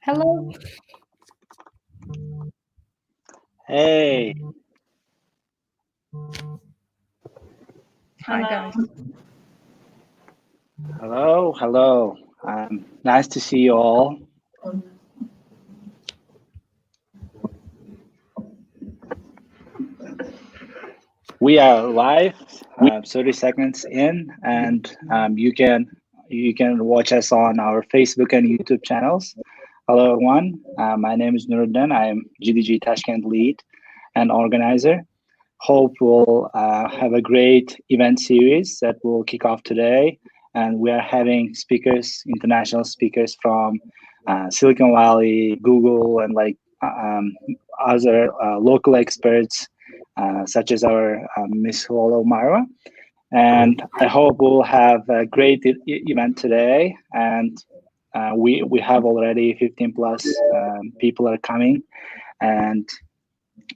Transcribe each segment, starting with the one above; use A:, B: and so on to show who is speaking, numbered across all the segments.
A: Hello.
B: Hey.
A: Hi, guys.
B: Hello, hello. Nice to see you all. We are live, 30 seconds in, and you can watch us on our Facebook and YouTube channels. Hello, everyone. My name is Nuruddin. I am GDG Tashkent lead and organizer. Hope we'll have a great event series that will kick off today. And we are having speakers, international speakers from Silicon Valley, Google, and other local experts, such as our Miss Umarova. And I hope we'll have a great event today. And we have already 15 plus people are coming. And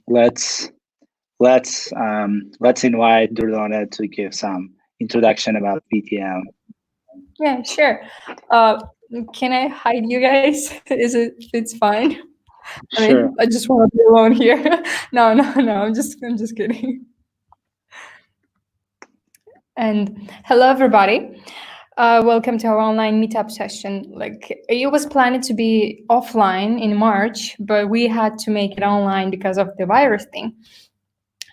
B: let's invite Durdona to give some introduction about VTM.
A: Yeah, sure. Can I hide you guys? It's fine?
B: Sure.
A: I just want to be alone here. No. I'm just kidding. And hello, everybody. Welcome to our online meetup session. It was planned to be offline in March, but we had to make it online because of the virus thing.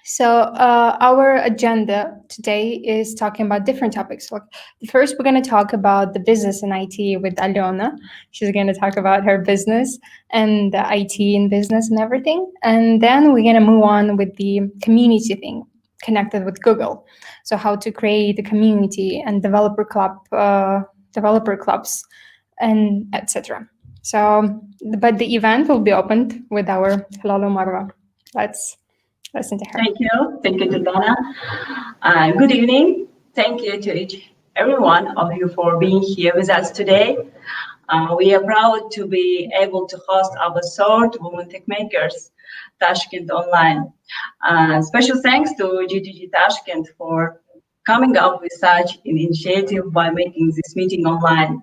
A: So our agenda today is talking about different topics. First, we're going to talk about the business and IT with Alyona. She's going to talk about her business and the IT in business and everything. And then we're going to move on with the community thing connected with Google. So how to create a community and developer clubs, and etc. So, but the event will be opened with our Hilola Umarova. Let's listen to her.
C: Thank you, Durdona. Good evening. Thank you to every one of you for being here with us today. We are proud to be able to host our third Women Techmakers Tashkent online. Special thanks to GDG Tashkent for coming up with such an initiative by making this meeting online.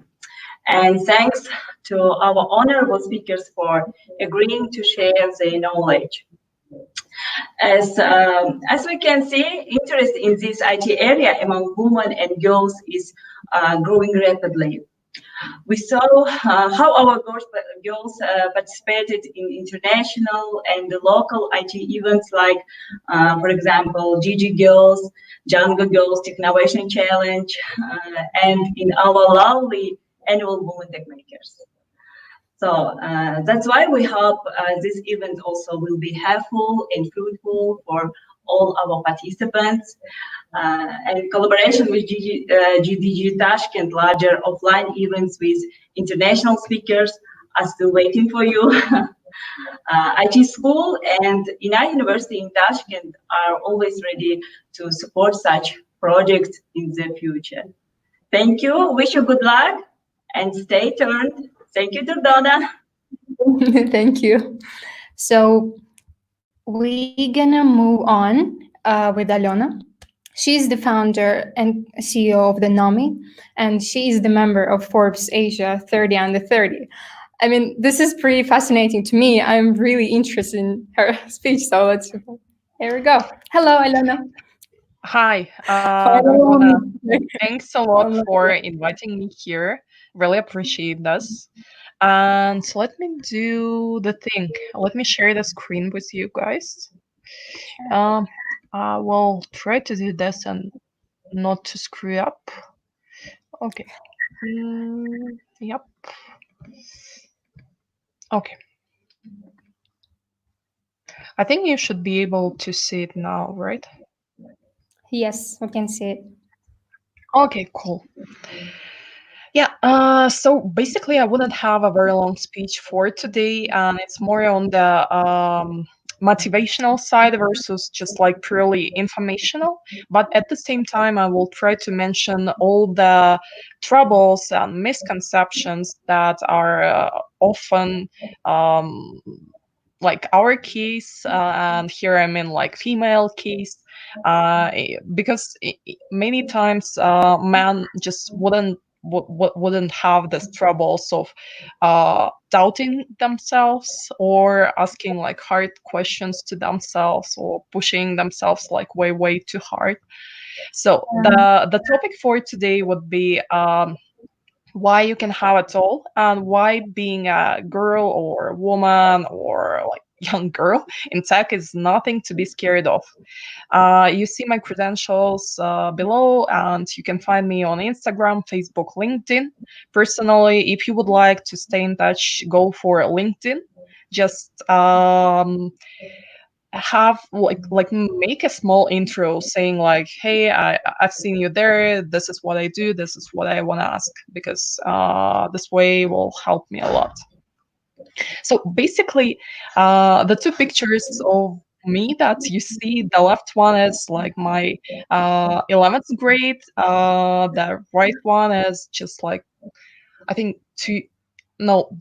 C: And thanks to our honorable speakers for agreeing to share their knowledge. As we can see, interest in this IT area among women and girls is growing rapidly. We saw how our girls participated in international and local IT events like, for example, GG Girls, Django Girls Technovation Challenge, and in our lovely annual Women Techmakers. So that's why we hope this event also will be helpful and fruitful for all our participants. And in collaboration with GDG Tashkent, larger offline events with international speakers are still waiting for you. IT school and INA University in Tashkent are always ready to support such projects in the future. Thank you, wish you good luck, and stay tuned. Thank you, Durdona.
A: Thank you. So we're gonna move on with Alyona. She's the founder and CEO of the Nommi, and she is the member of Forbes Asia 30 Under 30. I mean, this is pretty fascinating to me. I'm really interested in her speech, so here we go. Hello, Alyona.
D: Hi. Thanks a lot for inviting me here. Really appreciate this. And so let me do the thing. Let me share the screen with you guys. I will try to do this and not to screw up. Okay. Yep. Okay. I think you should be able to see it now, right?
A: Yes, we can see it.
D: Okay, cool. Yeah, so basically I wouldn't have a very long speech for today, and it's more on the motivational side versus just like purely informational. But at the same time, I will try to mention all the troubles and misconceptions that are often like our case, and here I mean like female case, because many times men just wouldn't wouldn't have this troubles of doubting themselves or asking like hard questions to themselves or pushing themselves like way too hard. So the topic for today would be why you can have it all and why being a girl or a woman or like young girl in tech is nothing to be scared of. You see my credentials below, and you can find me on Instagram, Facebook, LinkedIn. Personally, if you would like to stay in touch, go for LinkedIn. Just have like make a small intro saying like, hey, I've seen you there, this is what I do, this is what I want to ask, because this way will help me a lot. So basically, the two pictures of me that you see, the left one is like my 11th grade, the right one is just like, I think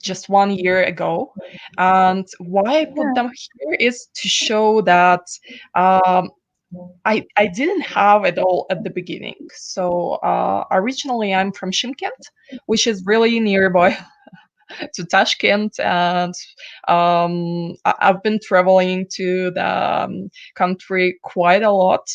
D: just 1 year ago. And why I put them here is to show that I didn't have it all at the beginning. So originally I'm from Shymkent, which is really nearby to Tashkent, and I've been traveling to the country quite a lot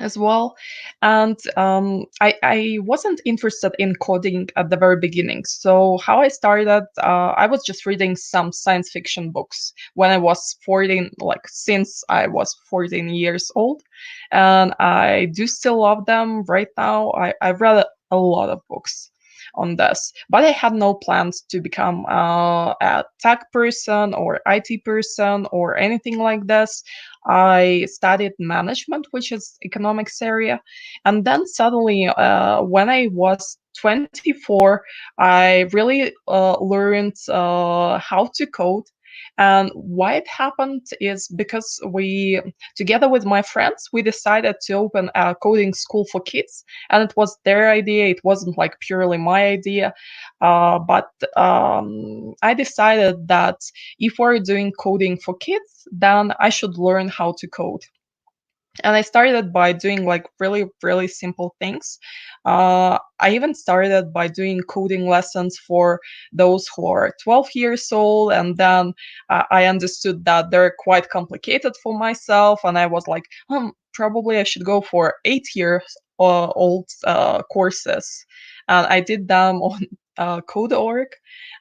D: as well. And I wasn't interested in coding at the very beginning. So how I started, I was just reading some science fiction books when I was 14, like since I was 14 years old. And I do still love them right now. I've read a lot of books on this, but I had no plans to become a tech person or IT person or anything like this. I studied management, which is economics area, and then suddenly, when I was 24, I really learned how to code. And why it happened is because we, together with my friends, we decided to open a coding school for kids, and it was their idea. It wasn't like purely my idea, but I decided that if we're doing coding for kids, then I should learn how to code. And I started by doing like really simple things. I even started by doing coding lessons for those who are 12 years old, and then I understood that they're quite complicated for myself, and I was like, probably I should go for 8 years old courses, and I did them on Code.org,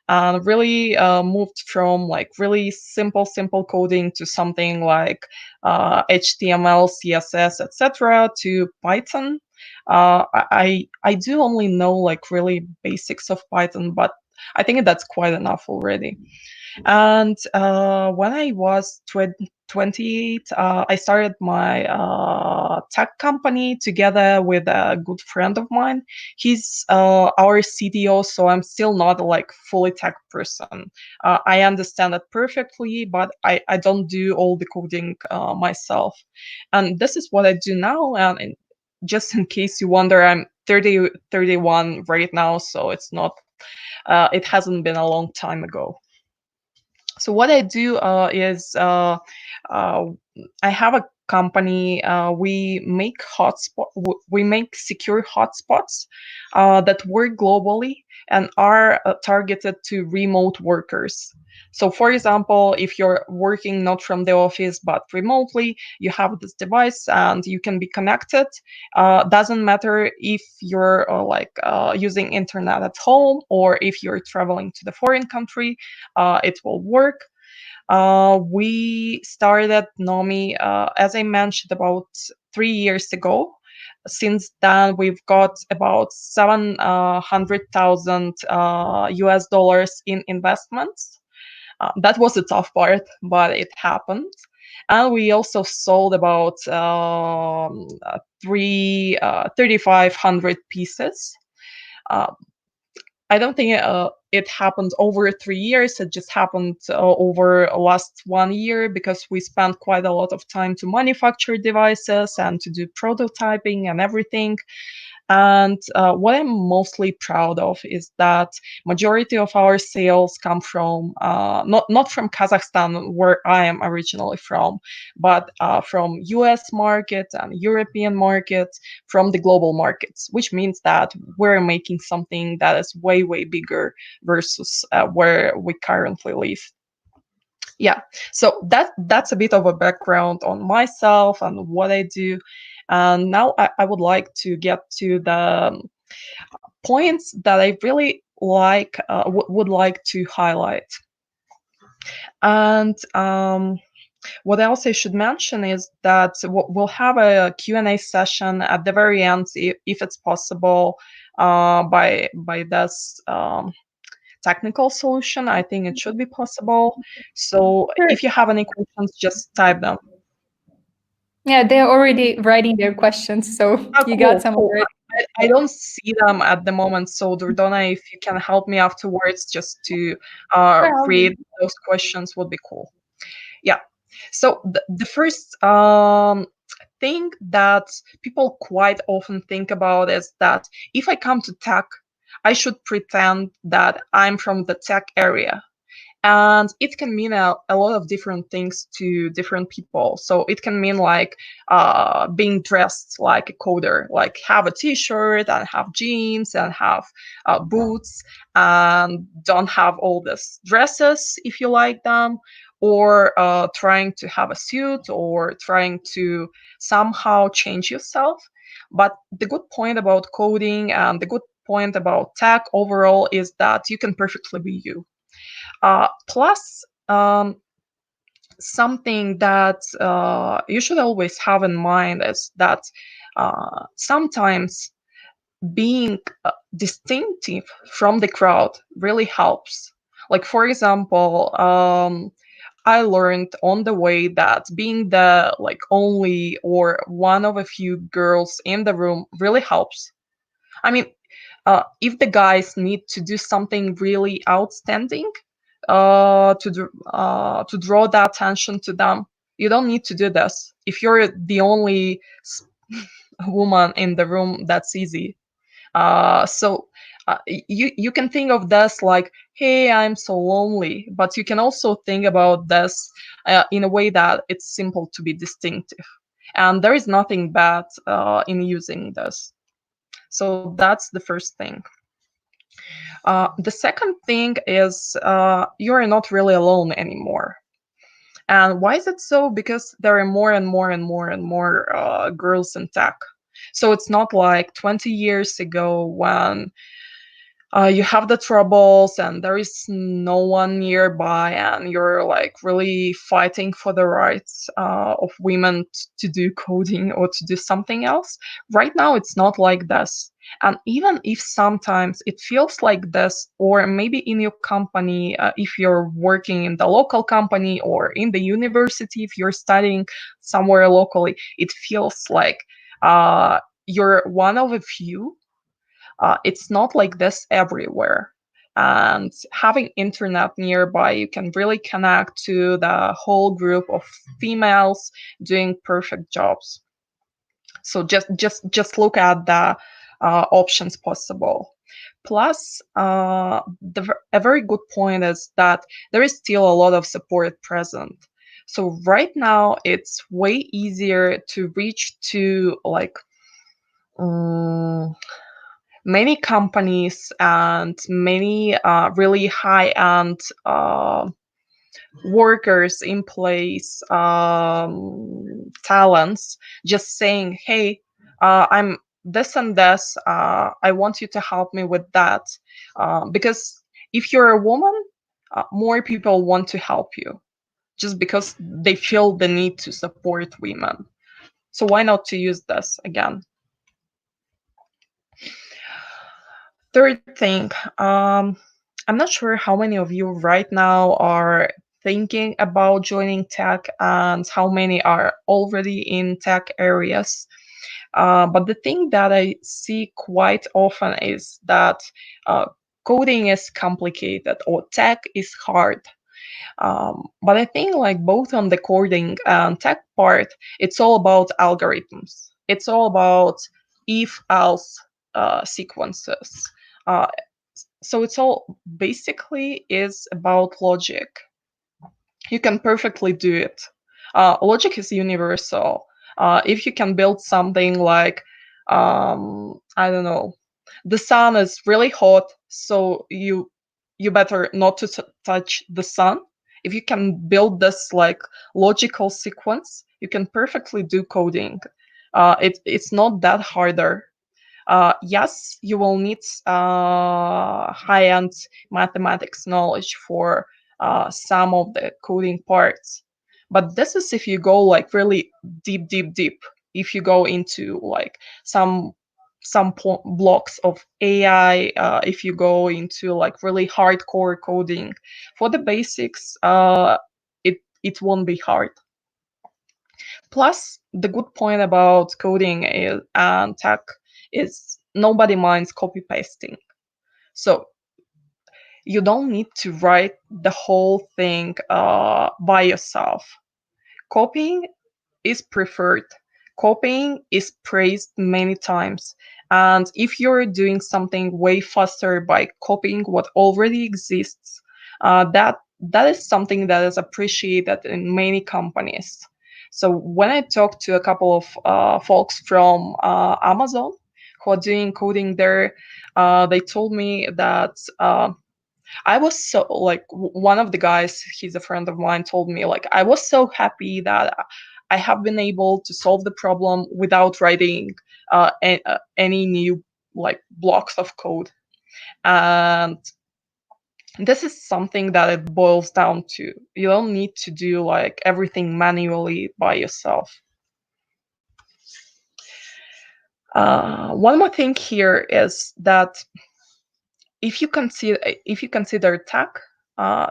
D: and really moved from like really simple coding to something like HTML, CSS, etc., to Python. I do only know like really basics of Python, but I think that's quite enough already. And when I was 28, I started my tech company together with a good friend of mine. He's our CTO, so I'm still not like fully tech person. I understand it perfectly, but I don't do all the coding myself. And this is what I do now. And just in case you wonder, I'm 31 right now, so it's not, it hasn't been a long time ago. So what I do is I have a company. We make we make secure hotspots that work globally and are targeted to remote workers. So, for example, if you're working not from the office but remotely, you have this device and you can be connected. Doesn't matter if you're using internet at home or if you're traveling to the foreign country, it will work. We started Nommi, as I mentioned, about 3 years ago. Since then, we've got about 700,000 US dollars in investments. That was the tough part, but it happened. And we also sold about 3,500 pieces. I don't think it happened over 3 years. It just happened over last 1 year because we spent quite a lot of time to manufacture devices and to do prototyping and everything. And what I'm mostly proud of is that majority of our sales come from not from Kazakhstan, where I am originally from, but from US markets and European markets, from the global markets, which means that we're making something that is way, way bigger versus where we currently live. Yeah, so that's a bit of a background on myself and what I do. And now I would like to get to the points that I really like would like to highlight. And what else I should mention is that we'll have a Q&A session at the very end, if it's possible, by this technical solution. I think it should be possible. So
A: Sure.
D: if you have any questions, just type them.
A: Yeah, they're already writing their questions, so you got some
D: Cool.
A: already.
D: I don't see them at the moment, so Dordona, if you can help me afterwards just to read those questions, would be cool. Yeah. So the first thing that people quite often think about is that if I come to tech, I should pretend that I'm from the tech area. And it can mean a lot of different things to different people. So it can mean like being dressed like a coder, like have a t-shirt and have jeans and have boots and don't have all these dresses if you like them, or trying to have a suit or trying to somehow change yourself. But the good point about coding and the good point about tech overall is that you can perfectly be you. Plus, something that you should always have in mind is that sometimes being distinctive from the crowd really helps. Like, for example, I learned on the way that being the only or one of a few girls in the room really helps. I mean, if the guys need to do something really outstanding to draw the attention to them, you don't need to do this. If you're the only woman in the room, that's easy. So you can think of this like, hey, I'm so lonely, but you can also think about this in a way that it's simple to be distinctive, and there is nothing bad in using this. So that's the first thing. The second thing is you're not really alone anymore. And why is it so? Because there are more and more and more and more girls in tech. So it's not like 20 years ago when you have the troubles and there is no one nearby and you're like really fighting for the rights of women to do coding or to do something else. Right now it's not like this. And even if sometimes it feels like this, or maybe in your company, if you're working in the local company or in the university, if you're studying somewhere locally, it feels like you're one of a few. It's not like this everywhere. And having internet nearby, you can really connect to the whole group of females doing perfect jobs. So just look at the options possible. Plus, a very good point is that there is still a lot of support present. So right now, it's way easier to reach to many companies and many really high-end workers in place, talents, just saying, hey, I'm this and this, I want you to help me with that. Because if you're a woman, more people want to help you just because they feel the need to support women. So why not to use this again? Third thing, I'm not sure how many of you right now are thinking about joining tech and how many are already in tech areas. But the thing that I see quite often is that coding is complicated or tech is hard. But I think like both on the coding and tech part, it's all about algorithms. It's all about if else sequences. So it's all basically is about logic. You can perfectly do it. Logic is universal. If you can build something like, I don't know, the sun is really hot, so you better not to touch the sun. If you can build this like logical sequence, you can perfectly do coding. It's not that harder. Yes, you will need high-end mathematics knowledge for some of the coding parts. But this is if you go like really deep, deep, deep. If you go into like some blocks of AI, if you go into like really hardcore coding, for the basics, it won't be hard. Plus, the good point about coding and tech is nobody minds copy pasting. So you don't need to write the whole thing by yourself. Copying is preferred. Copying is praised many times. And if you're doing something way faster by copying what already exists, that is something that is appreciated in many companies. So when I talked to a couple of folks from Amazon who are doing coding there, they told me that I was so like one of the guys, he's a friend of mine, told me like I was so happy that I have been able to solve the problem without writing any new like blocks of code. And this is something that it boils down to. You don't need to do like everything manually by yourself. One more thing here is that if you consider tech,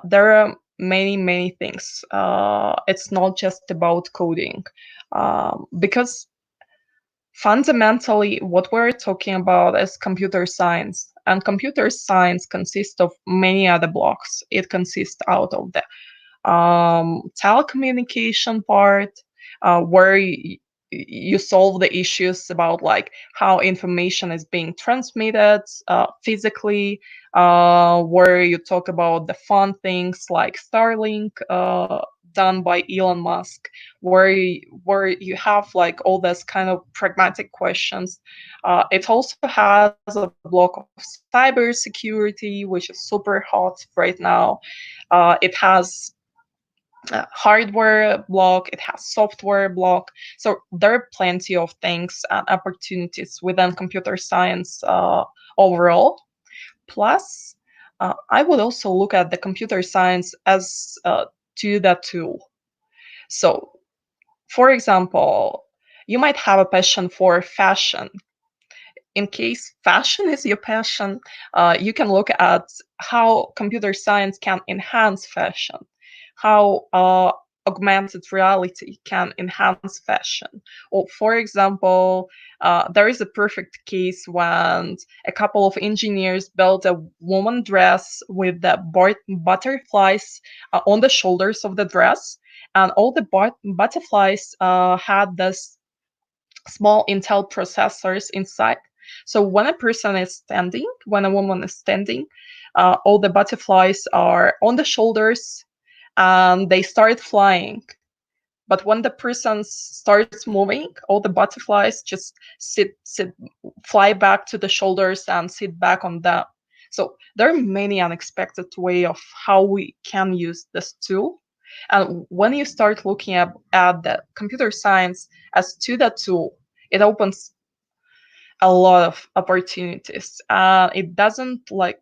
D: there are many things. It's not just about coding, because fundamentally what we're talking about is computer science, and computer science consists of many other blocks. It consists out of the telecommunication part, where you solve the issues about like how information is being transmitted physically, where you talk about the fun things like Starlink, done by Elon Musk, where you have like all this kind of pragmatic questions. It also has a block of cybersecurity, which is super hot right now. It has hardware block, it has software block. So there are plenty of things and opportunities within computer science overall. Plus, I would also look at the computer science as to that tool. So, for example, you might have a passion for fashion. In case fashion is your passion, you can look at how computer science can enhance fashion, how augmented reality can enhance fashion. Or, for example, there is a perfect case when a couple of engineers built a woman dress with the butterflies on the shoulders of the dress, and all the butterflies had this small Intel processors inside. So when when a woman is standing, all the butterflies are on the shoulders and they start flying. But when the person starts moving, all the butterflies just fly back to the shoulders and sit back on them. So there are many unexpected way of how we can use this tool. And when you start looking at the computer science as to that tool, it opens a lot of opportunities. It doesn't like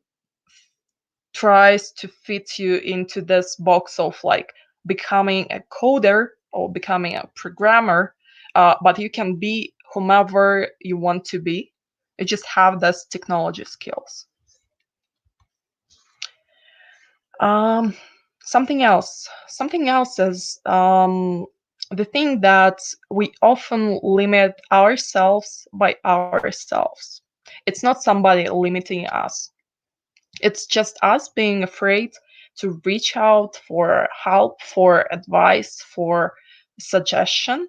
D: tries to fit you into this box of like becoming a coder or becoming a programmer, but you can be whomever you want to be. You just have those technology skills. Um, something else is the thing that we often limit ourselves by ourselves. It's not somebody limiting us. It's just us being afraid to reach out for help, for advice, for suggestion.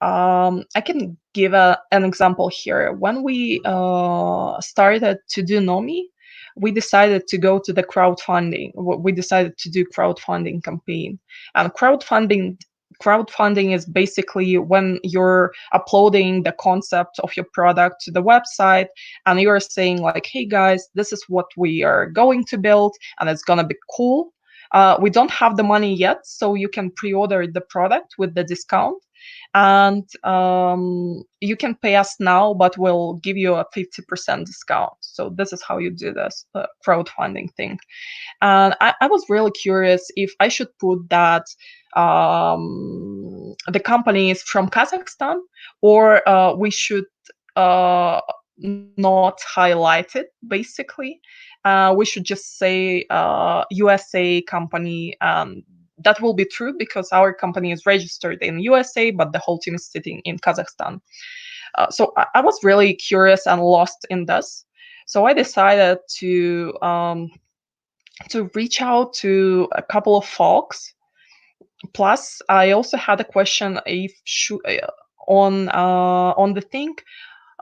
D: I can give an example here. When we started to do Nommi, we decided to go to the crowdfunding. We decided to do crowdfunding campaign, and crowdfunding is basically when you're uploading the concept of your product to the website and you're saying like, hey guys, this is what we are going to build and it's gonna be cool. We don't have the money yet, so you can pre-order the product with the discount, and you can pay us now, but we'll give you a 50% discount. So this is how you do this crowdfunding thing. And I was really curious if I should put that the company is from Kazakhstan, or we should not highlight it, basically. We should just say USA company. That will be true because our company is registered in USA, but the whole team is sitting in Kazakhstan. So I was really curious and lost in this. So I decided to reach out to a couple of folks. Plus, I also had a question if on the thing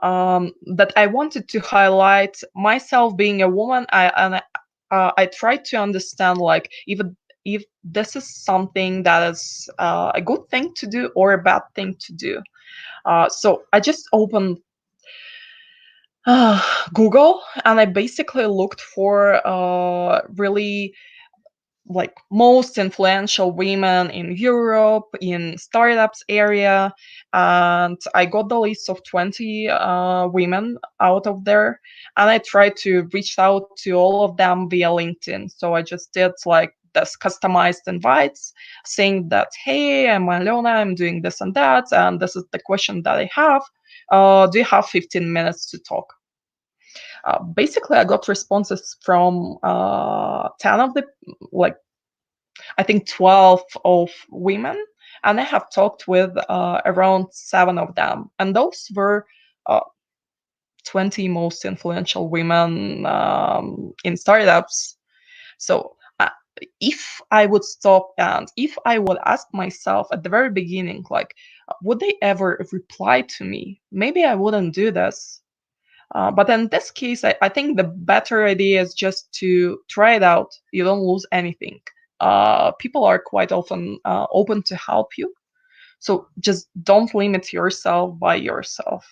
D: that I wanted to highlight myself being a woman. I tried to understand like if this is something that is a good thing to do or a bad thing to do. So I just opened Google and I basically looked for really like most influential women in Europe in startups area, and I got the list of 20 women out of there, and I tried to reach out to all of them via LinkedIn. So I just did like this customized invites saying that, hey, I'm Alyona, I'm doing this and that, and this is the question that I have. Do you have 15 minutes to talk? Basically, I got responses from 10 of the, like, I think 12 of women, and I have talked with around 7 of them, and those were 20 most influential women in startups. So if I would stop and if I would ask myself at the very beginning, like, would they ever reply to me? Maybe I wouldn't do this. But in this case, I think the better idea is just to try it out. You don't lose anything. People are quite often open to help you. So just don't limit yourself by yourself.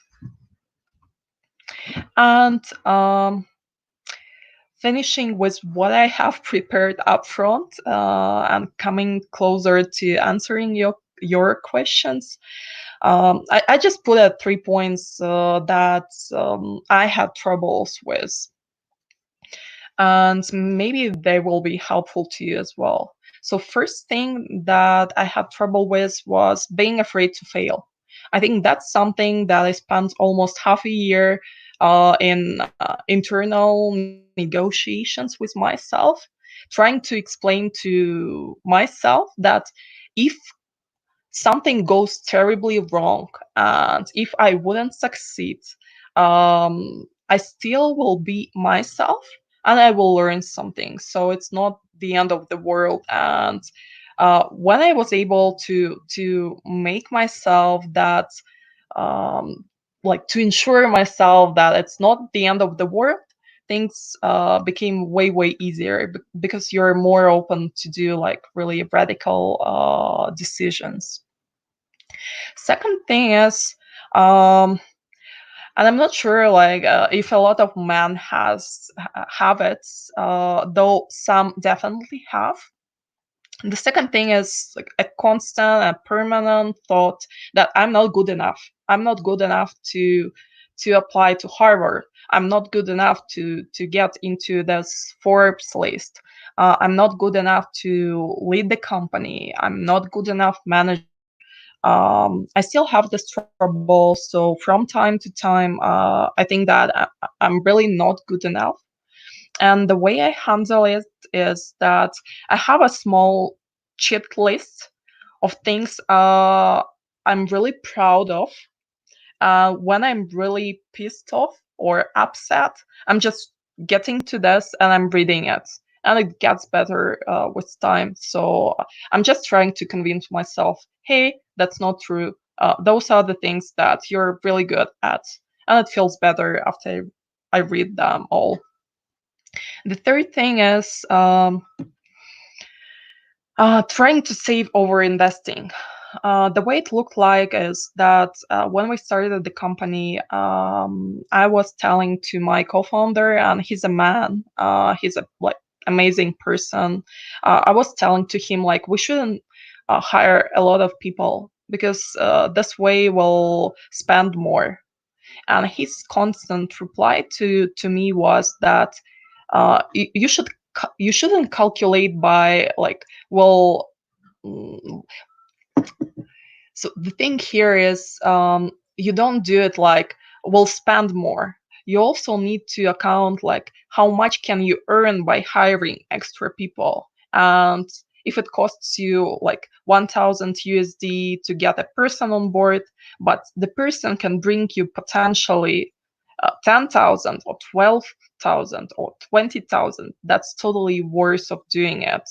D: And finishing with what I have prepared up front and coming closer to answering your questions. I just put 3 points that I had troubles with, and maybe they will be helpful to you as well. So first thing that I had trouble with was being afraid to fail. I think that's something that I spent almost half a year in internal negotiations with myself, trying to explain to myself that if something goes terribly wrong and if I wouldn't succeed, I still will be myself and I will learn something. So it's not the end of the world. And when I was able to make myself that, like to ensure myself that it's not the end of the world, things became way easier because you're more open to do like really radical decisions. Second thing is, and I'm not sure like if a lot of men have it, though some definitely have. The second thing is like a constant and permanent thought that I'm not good enough. I'm not good enough to apply to Harvard. I'm not good enough to get into this Forbes list. I'm not good enough to lead the company. I'm not good enough manager. I still have this trouble. So from time to time, I think that I'm really not good enough. And the way I handle it is that I have a small check list of things I'm really proud of. When I'm really pissed off or upset, I'm just getting to this and I'm reading it. And it gets better with time. So I'm just trying to convince myself, hey, that's not true. Those are the things that you're really good at, and it feels better after I read them all. The third thing is trying to save over investing. The way it looked like is that when we started the company, I was telling to my co-founder, and he's a man. He's a amazing person. I was telling to him like we shouldn't hire a lot of people because this way we'll spend more. And his constant reply to me was that you shouldn't calculate by like, well, so the thing here is you don't do it like we'll spend more. You also need to account like how much can you earn by hiring extra people, and if it costs you like 1,000 USD to get a person on board, but the person can bring you potentially 10,000 or 12,000 or 20,000, that's totally worth of doing it.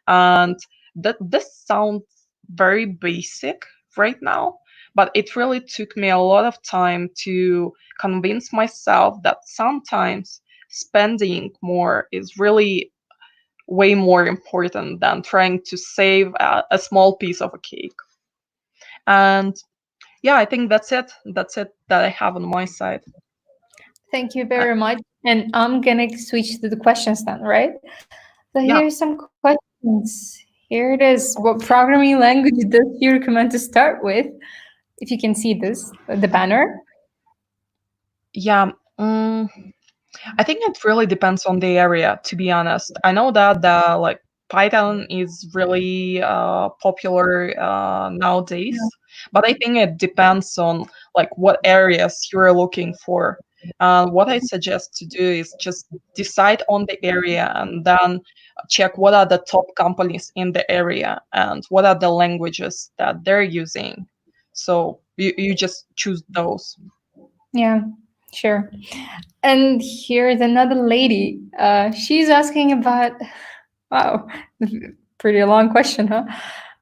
D: And that this sounds very basic right now, but it really took me a lot of time to convince myself that sometimes spending more is really way more important than trying to save a small piece of a cake. And yeah, I think that's it. That's it that I have on my side.
A: Thank you very much. And I'm going to switch to the questions then, right? So
D: Yeah.
A: here's some questions. Here it is. What programming language does you recommend to start with? If you can see this, the banner.
D: Yeah. I think it really depends on the area, to be honest. I know that the like Python is really popular nowadays, but I think it depends on like what areas you're looking for. What I suggest to do is just decide on the area and then check what are the top companies in the area and what are the languages that they're using. So you just choose those.
A: Yeah, sure. And here's another lady. She's asking about, wow, pretty long question, huh?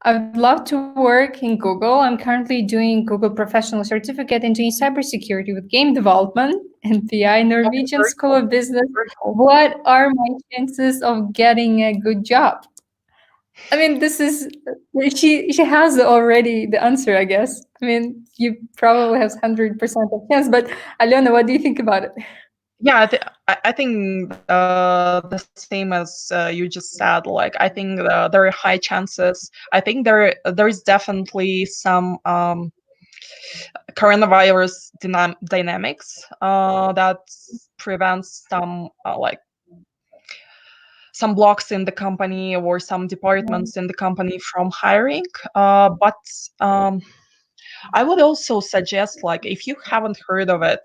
A: I'd love to work in Google. I'm currently doing Google Professional Certificate in doing cybersecurity with game development and PI Norwegian School of Business. What are my chances of getting a good job? I mean, this is she has already the answer, I guess. I mean, you probably have 100% of chance, but Alyona, what do you think about it?
D: Yeah, I think the same as you just said. Like, I think there are high chances. I think there is definitely some coronavirus dynamics that prevents some like some blocks in the company or some departments in the company from hiring. But I would also suggest, like, if you haven't heard of it,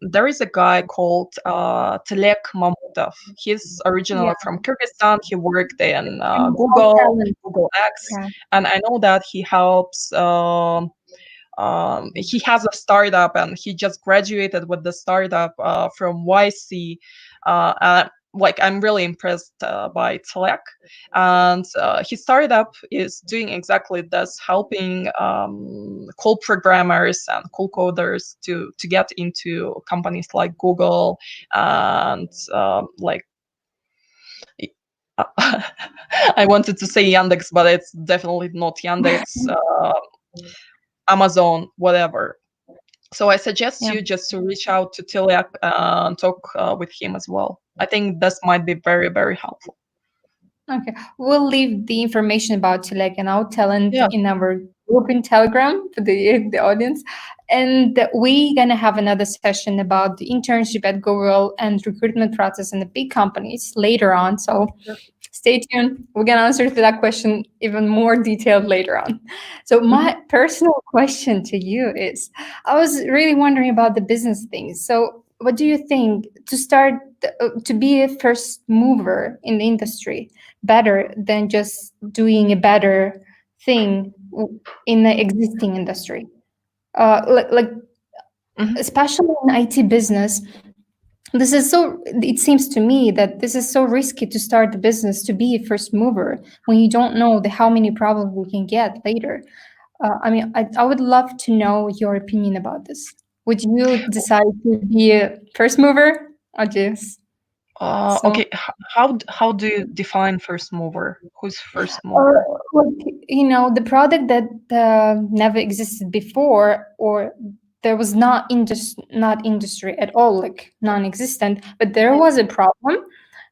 D: there is a guy called Telek Mamutov. He's originally from Kyrgyzstan. He worked in Google X, and I know that he helps. He has a startup, and he just graduated with the startup from YC. Like, I'm really impressed by Telek, and his startup is doing exactly this, helping cool programmers and cool coders to get into companies like Google and like I wanted to say Yandex, but it's definitely not Yandex. Amazon, whatever. So I suggest you just to reach out to Tilak and talk with him as well. I think this might be very, very helpful.
A: Okay, we'll leave the information about Tilek and our talent in our group in Telegram for the audience. And we're going to have another session about the internship at Google and recruitment process in the big companies later on. So stay tuned. We're going to answer to that question even more detailed later on. So my personal question to you is, I was really wondering about the business things. So what do you think to start to be a first mover in the industry better than just doing a better thing in the existing industry? Especially in IT business, this is so, it seems to me that this is so risky to start the business to be a first mover when you don't know how many problems we can get later. I mean, I would love to know your opinion about this. Would you decide to be a first mover or just some?
D: Okay, how do you define first mover? Who's first
A: Or
D: mover?
A: the product that never existed before, or there was not industry at all, like non-existent, but there was a problem,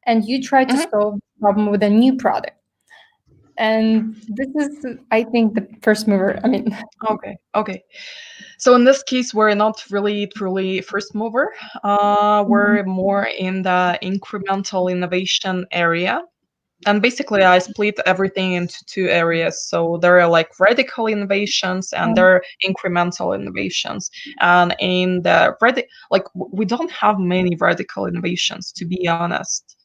A: and you tried to
D: Mhm.
A: solve the problem with a new product. And this is, I think, the first mover. I mean,
D: Okay. So in this case, we're not really truly first mover. We're more in the incremental innovation area. And basically, I split everything into two areas. So there are like radical innovations and there are incremental innovations. And in the we don't have many radical innovations, to be honest.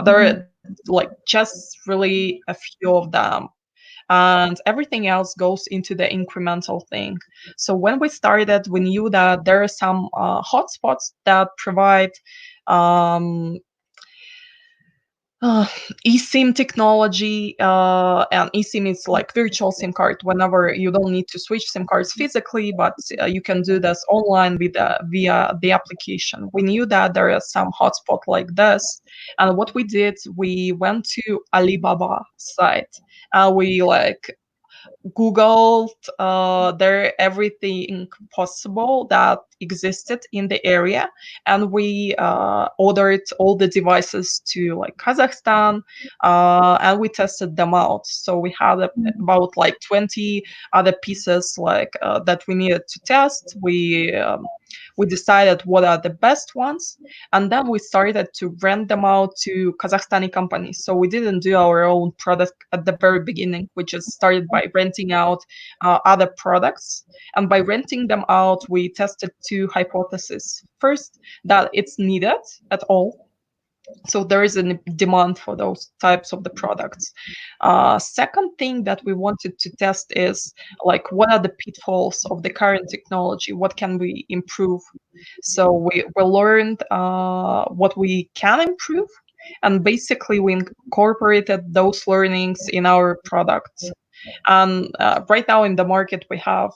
D: There are like just really a few of them, and everything else goes into the incremental thing. So when we started, we knew that there are some hotspots that provide um, uh, eSIM technology, and eSIM is like virtual SIM card. Whenever you don't need to switch SIM cards physically, but you can do this online with via the application. We knew that there is some hotspot like this, and what we did, we went to Alibaba site. We like Googled there everything possible that existed in the area, and we ordered all the devices to like Kazakhstan, and we tested them out. So we had about like 20 other pieces like that we needed to test. We decided what are the best ones, and then we started to rent them out to Kazakhstani companies. So we didn't do our own product at the very beginning. We just started by renting out other products. And by renting them out, we tested two hypotheses. First, that it's needed at all. So there is a demand for those types of the products. Second thing that we wanted to test is like what are the pitfalls of the current technology? What can we improve? So we learned what we can improve, and basically we incorporated those learnings in our products. And right now in the market, we have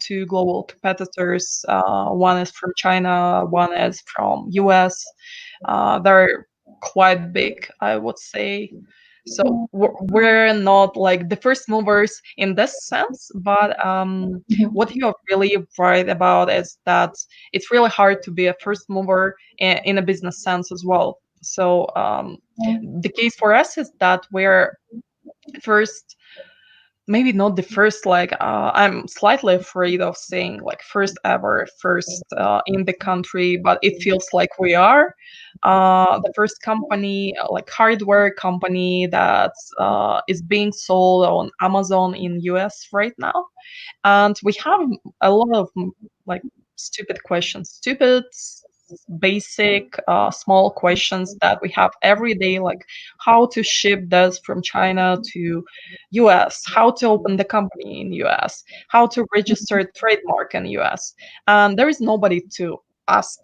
D: two global competitors. One is from China, one is from US. They're quite big, I would say. So we're not like the first movers in this sense, but what you're really right about is that it's really hard to be a first mover in a business sense as well. So the case for us is that we're first, maybe not the first, like I'm slightly afraid of saying like first ever, first in the country, but it feels like we are the first company, like hardware company that is being sold on Amazon in US right now. And we have a lot of like stupid questions, basic small questions that we have every day, like how to ship this from China to US, how to open the company in US, how to register a trademark in US, and there is nobody to ask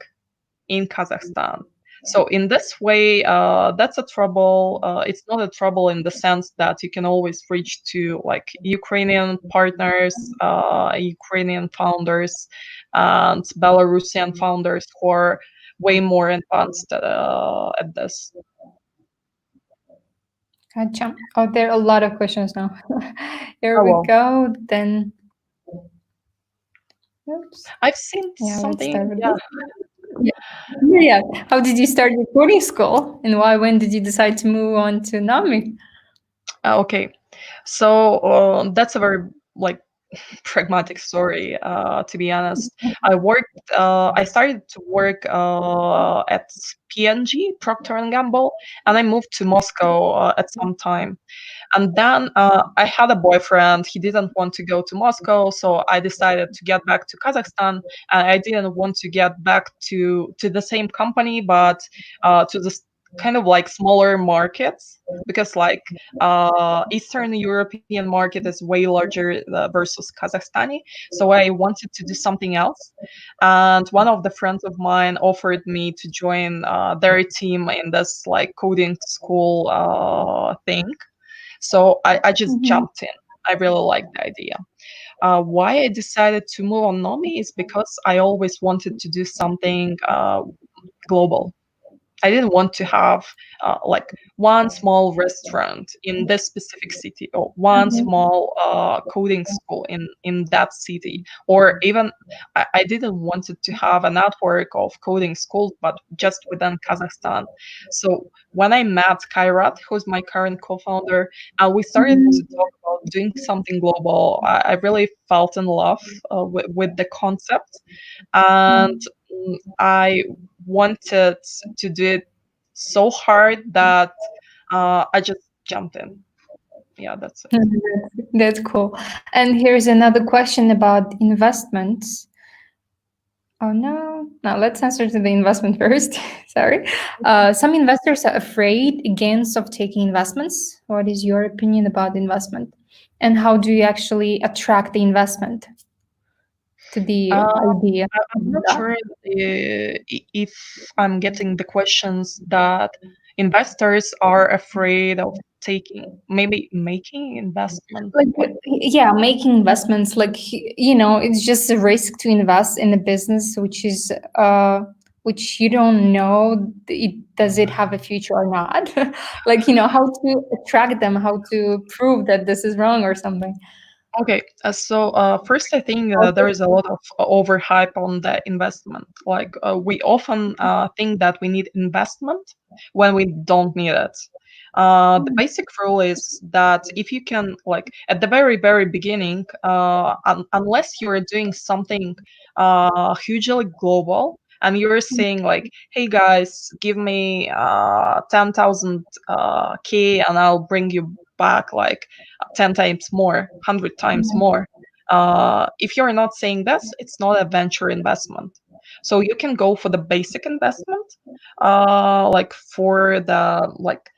D: in Kazakhstan. So in this way, that's a trouble. It's not a trouble in the sense that you can always reach to like Ukrainian partners, Ukrainian founders, and Belarusian founders who are way more advanced at this.
A: Gotcha. Oh, there are a lot of questions now. Here
D: Oh,
A: we
D: well.
A: go. Then, oops.
D: I've seen
A: Yeah, let's
D: something.
A: start with
D: Yeah.
A: this. Yeah. How did you start your coding school, and why? When did you decide to move on to Nommi?
D: Okay. So that's a very like pragmatic story, to be honest. I started to work at PNG, Procter and Gamble, and I moved to Moscow at some time. And then I had a boyfriend. He didn't want to go to Moscow, so I decided to get back to Kazakhstan. And I didn't want to get back to the same company, but to this kind of like smaller markets, because like Eastern European market is way larger versus Kazakhstani. So I wanted to do something else, and one of the friends of mine offered me to join their team in this like coding school thing. So I just jumped in. I really like the idea. Why I decided to move on Nommi is because I always wanted to do something global. I didn't want to have like one small restaurant in this specific city, or one small coding school in that city, or even I didn't want it to have a network of coding schools, but just within Kazakhstan. So when I met Kairat, who's my current co-founder, and we started to talk about doing something global, I really felt in love with the concept, and I wanted to do it so hard that I just jumped in. Yeah, that's it.
A: That's cool. And here's another question about investments. Oh no, no, let's answer to the investment first. Sorry. Some investors are afraid against of taking investments. What is your opinion about investment? And how do you actually attract the investment to the idea?
D: I'm not sure if I'm getting the questions that investors are afraid of taking, maybe making investment.
A: Like, yeah, making investments, like, it's just a risk to invest in a business which you don't know does it have a future or not. Like, how to attract them, how to prove that this is wrong or something.
D: Okay, so first, I think there is a lot of overhype on the investment. Like we often think that we need investment when we don't need it. The basic rule is that if you can, like at the very beginning, unless you are doing something hugely global, and you're saying like, "Hey guys, give me 10,000 K, and I'll bring you back like 10 times more, 100 times more." If you're not saying this, it's not a venture investment. So you can go for the basic investment, like for the like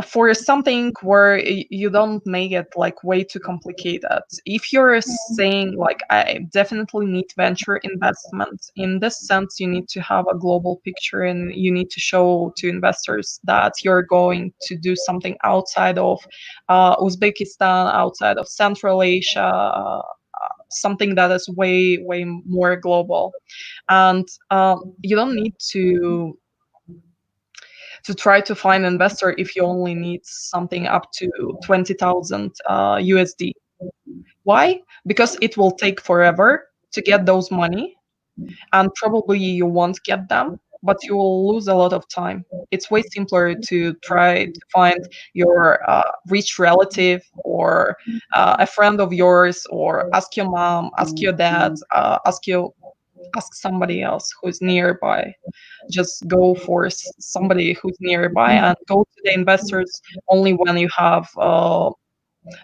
D: for something where you don't make it like way too complicated. If you're saying like I definitely need venture investment, in this sense you need to have a global picture, and you need to show to investors that you're going to do something outside of Uzbekistan, outside of Central Asia, something that is way more global. And you don't need to try to find investor if you only need something up to 20,000 USD. Why? Because it will take forever to get those money, and probably you won't get them, but you will lose a lot of time. It's way simpler to try to find your rich relative, or a friend of yours, or ask your mom, ask your dad, ask somebody else who's nearby. Just go for somebody who's nearby, and go to the investors only when you have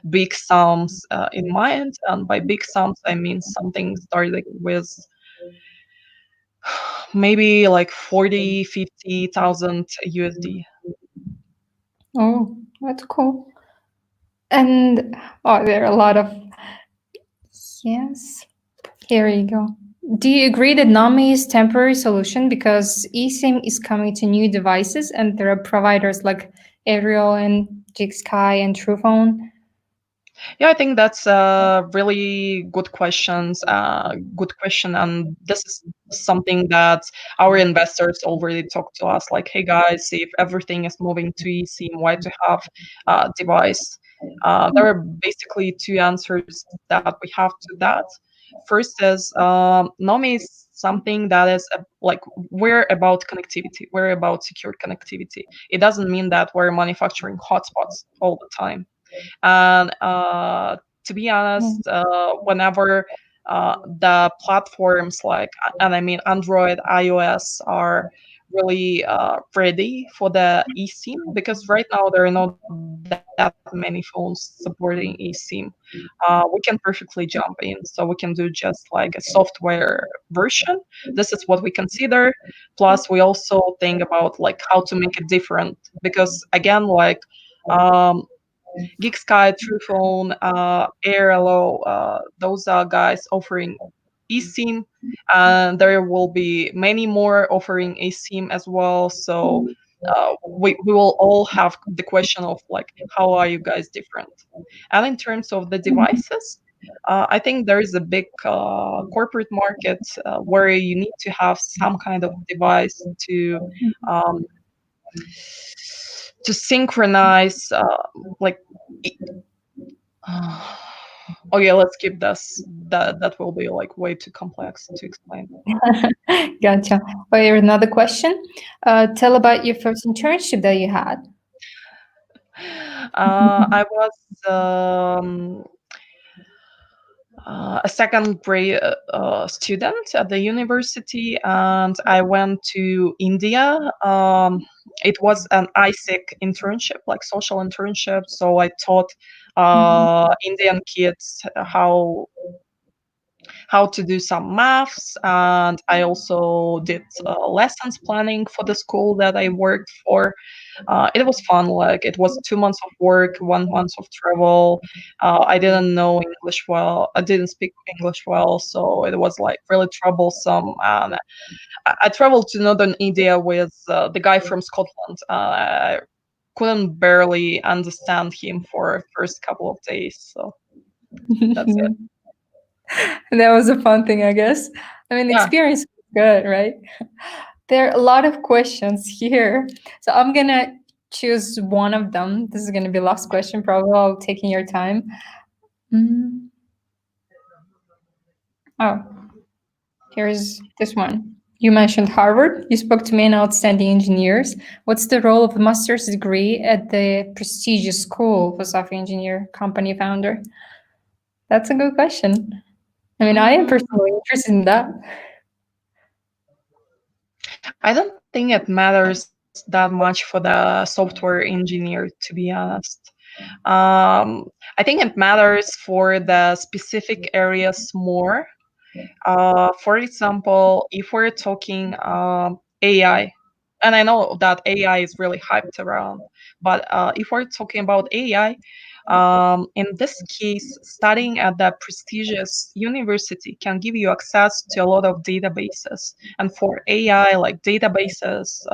D: big sums in mind. And by big sums, I mean something starting with maybe like 40, 50,000 USD.
A: Oh, that's cool. And there are a lot of yes. Here you go. Do you agree that Nommi is temporary solution because eSIM is coming to new devices and there are providers like Aerial and Jigsky and Truephone?
D: Yeah, I think that's a really good questions. Good question, and this is something that our investors already talk to us. Like, hey guys, if everything is moving to eSIM, why to have a device? There are basically two answers that we have to that. First is Nomi is something that is like we're about connectivity. We're about secure connectivity. It doesn't mean that we're manufacturing hotspots all the time. And to be honest, whenever the platforms like, and I mean Android, iOS are really ready for the eSIM, because right now there are not that many phones supporting eSIM. We can perfectly jump in, so we can do just like a software version. This is what we consider. Plus, we also think about like how to make it different, because again, like Geek Sky, Truephone, Airlo, those are guys offering eSIM, and there will be many more offering eSIM as well. So we will all have the question of like, how are you guys different? And in terms of the devices, I think there is a big corporate market where you need to have some kind of device um, to synchronize like okay, let's skip this. That will be like way too complex to explain.
A: Gotcha. Oh, here another question. Tell about your first internship that you had.
D: I was a second grade student at the university, and I went to India. It was an ISIC internship, like social internship. So I taught Indian kids how to do some maths, and I also did lessons planning for the school that I worked for. It was fun. Like it was 2 months of work, 1 month of travel. I didn't know English well. I didn't speak English well, so it was like really troublesome. And I traveled to northern India with the guy from Scotland. I couldn't barely understand him for first couple of days. So that's it.
A: That was a fun thing, I guess. I mean, the
D: Yeah.
A: experience was good, right? There are a lot of questions here. So I'm going to choose one of them. This is going to be last question, probably. I'll taking your time. Oh, here's this one. You mentioned Harvard. You spoke to many outstanding engineers. What's the role of a master's degree at the prestigious school for software engineer company founder? That's a good question. I mean, I am personally interested in that.
D: I don't think it matters that much for the software engineer, to be honest. I think it matters for the specific areas more. For example, if we're talking AI, and I know that AI is really hyped around, but if we're talking about AI, in this case, studying at the prestigious university can give you access to a lot of databases. And for AI, like databases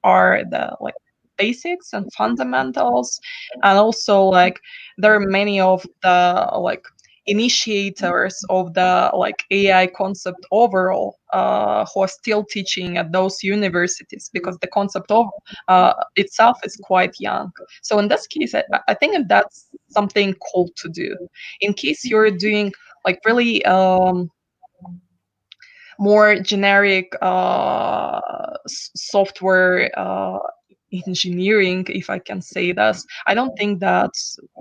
D: are the like basics and fundamentals, and also like there are many of the like initiators of the like AI concept overall who are still teaching at those universities because the concept of itself is quite young. So in this case, I think that's something cool to do. In case you're doing like really more generic software engineering, if I can say this, I don't think that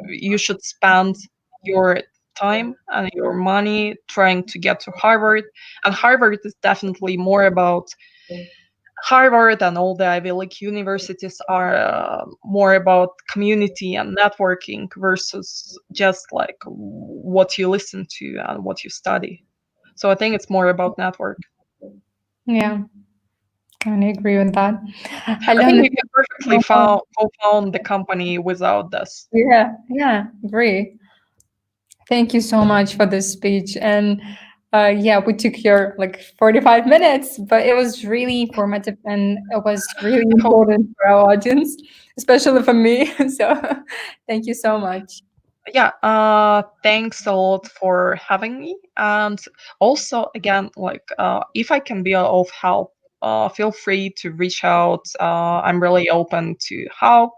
D: you should spend your time and your money trying to get to Harvard. And Harvard is definitely more about Harvard, and all the Ivy League universities are more about community and networking versus just like what you listen to and what you study. So I think it's more about network.
A: Yeah, kind of agree with that.
D: I think you can perfectly co-found the company without this.
A: Yeah, agree. Thank you so much for this speech. And yeah, we took your like 45 minutes, but it was really informative and it was really important for our audience, especially for me. So thank you so much.
D: Yeah, thanks a lot for having me. And also, again, like if I can be of help, feel free to reach out. I'm really open to help.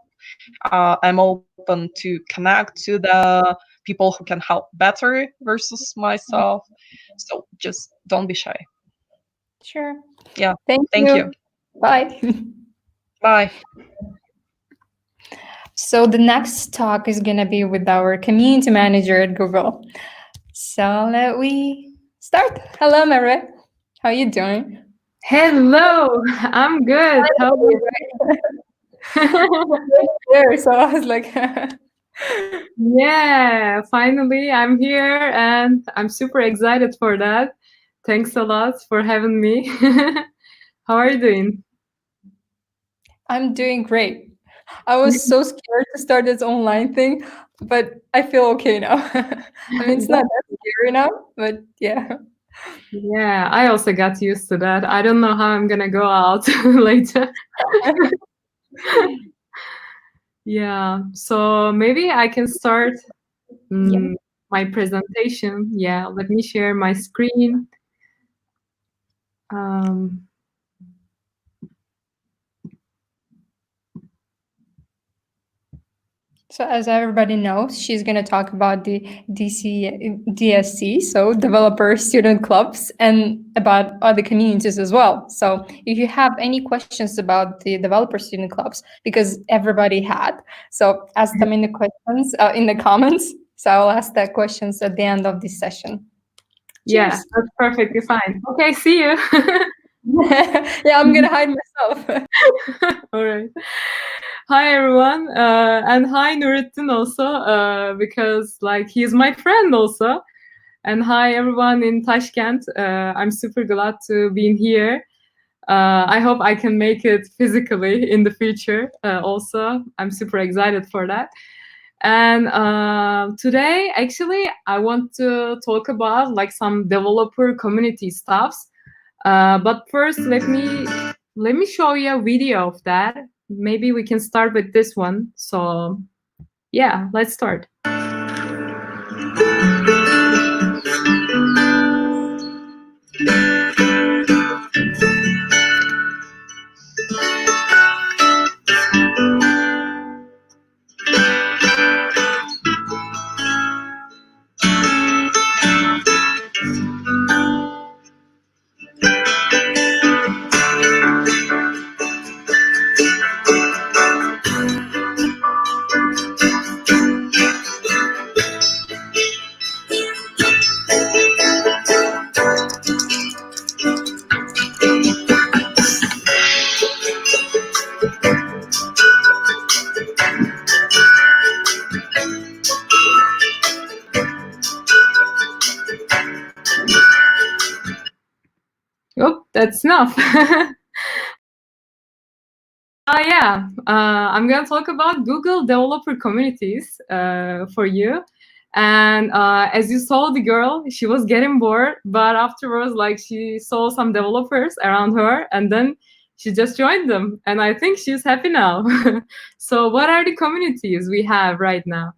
D: I'm open to connect to the people who can help better versus myself. So just don't be shy.
A: Sure.
D: Yeah.
A: Thank
D: you.
A: Bye.
D: Bye.
A: So the next talk is going to be with our community manager at Google. So let we start. Hello, Merve. How are you doing?
E: Hello, I'm good. How are you?
A: There, so I was like,
E: Yeah, finally I'm here and I'm super excited for that. Thanks a lot for having me. How are you doing?
A: I'm doing great. I was so scared to start this online thing, but I feel okay now. I mean, it's not that scary now, but yeah.
E: Yeah, I also got used to that. I don't know how I'm gonna go out later. Yeah, so maybe I can start
A: Yeah.
E: my presentation. Yeah, let me share my screen.
A: So as everybody knows, she's going to talk about the DSC, so developer student clubs, and about other communities as well. So if you have any questions about the developer student clubs, because everybody had, so ask them in the questions in the comments. So I'll ask that questions at the end of this session.
E: Yeah,
A: Cheers.
E: that's perfectly fine. Okay, see you.
A: Yeah, I'm gonna hide myself.
E: All right. Hi everyone, and hi Nurettin also, because like he's my friend also. And hi everyone in Tashkent. I'm super glad to be in here. I hope I can make it physically in the future. Also, I'm super excited for that. And today, actually, I want to talk about like some developer community stuffs. But first, let me show you a video of that. Maybe we can start with this one. So yeah, let's start. Oh, that's enough. Yeah, I'm gonna talk about Google developer communities for you. And as you saw, the girl, she was getting bored, but afterwards, like she saw some developers around her, and then she just joined them. And I think she's happy now. So, what are the communities we have right now?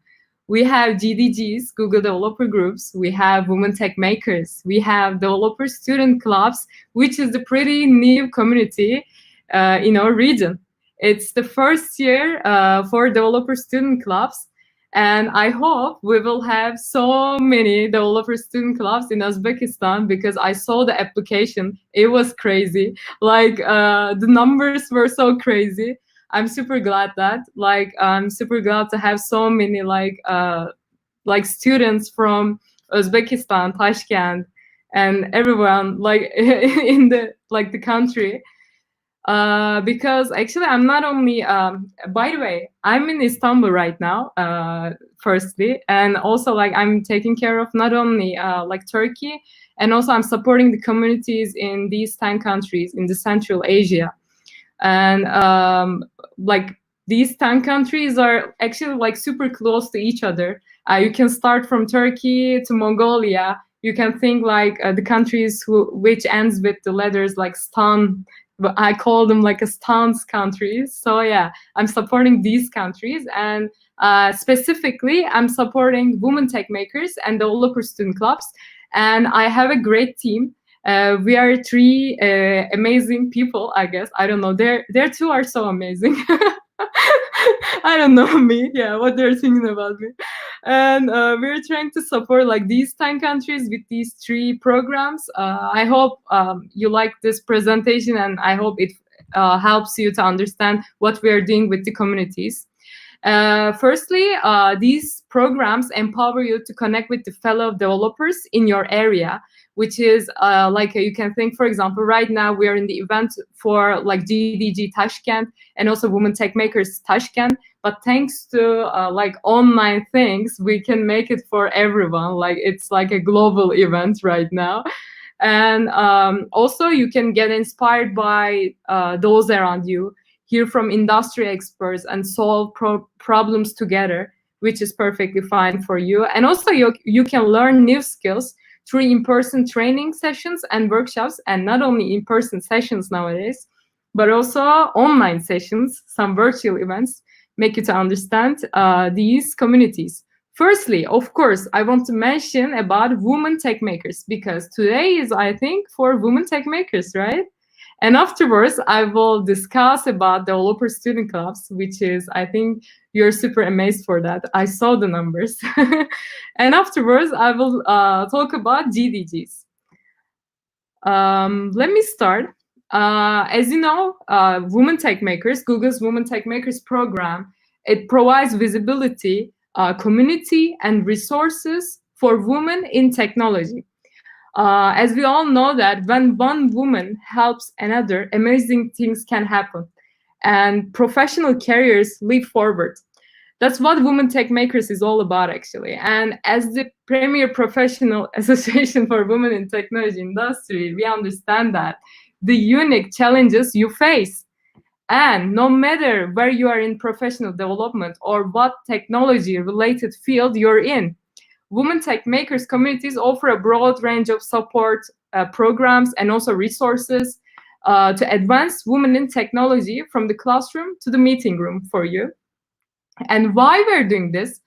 E: We have GDGs, Google Developer Groups. We have Women Techmakers. We have Developer Student Clubs, which is a pretty new community in our region. It's the first year for developer student clubs, and I hope we will have so many developer student clubs in Uzbekistan, because I saw the application. It was crazy. Like the numbers were so crazy. I'm super glad that I'm super glad to have so many like students from Uzbekistan, Tashkent, and everyone like in the country. Because actually I'm not only by the way, I'm in Istanbul right now, firstly, and also like I'm taking care of not only like Turkey, and also I'm supporting the communities in these 10 countries in the Central Asia. And like these 10 countries are actually like super close to each other. You can start from Turkey to Mongolia. You can think like the countries which ends with the letters like Stan, but I call them like a stance countries. So yeah, I'm supporting these countries, and specifically I'm supporting women tech makers and developer student clubs. And I have a great team. We are three amazing people, I guess. I don't know. Their two are so amazing. I don't know me. Yeah, what they're thinking about me. And we're trying to support like these 10 countries with these three programs. I hope you like this presentation, and I hope it helps you to understand what we are doing with the communities. Firstly, these programs empower you to connect with the fellow developers in your area, which is like you can think, for example, right now we are in the event for like GDG Tashkent and also Women Techmakers Tashkent. But thanks to like online things, we can make it for everyone. Like it's like a global event right now. And also you can get inspired by those around you, hear from industry experts, and solve problems together, which is perfectly fine for you. And also you can learn new skills through in-person training sessions and workshops, and not only in-person sessions nowadays. but also online sessions, some virtual events, make you to understand these communities. Firstly, of course, I want to mention about women tech makers, because today is, I think, for women tech makers, right? And afterwards, I will discuss about developer student clubs, which is, I think, you're super amazed for that. I saw the numbers. And afterwards, I will talk about GDGs. Let me start. As you know, Women Tech Makers, Google's Women Tech Makers program, it provides visibility, community, and resources for women in technology. As we all know that when one woman helps another, amazing things can happen, and professional careers leap forward. That's what Women Tech Makers is all about, actually. And as the premier professional association for women in technology industry, we understand that the unique challenges you face. And no matter where you are in professional development or what technology-related field you're in, Women Tech Makers communities offer a broad range of support programs and also resources to advance women in technology from the classroom to the meeting room for you. And why we're doing this,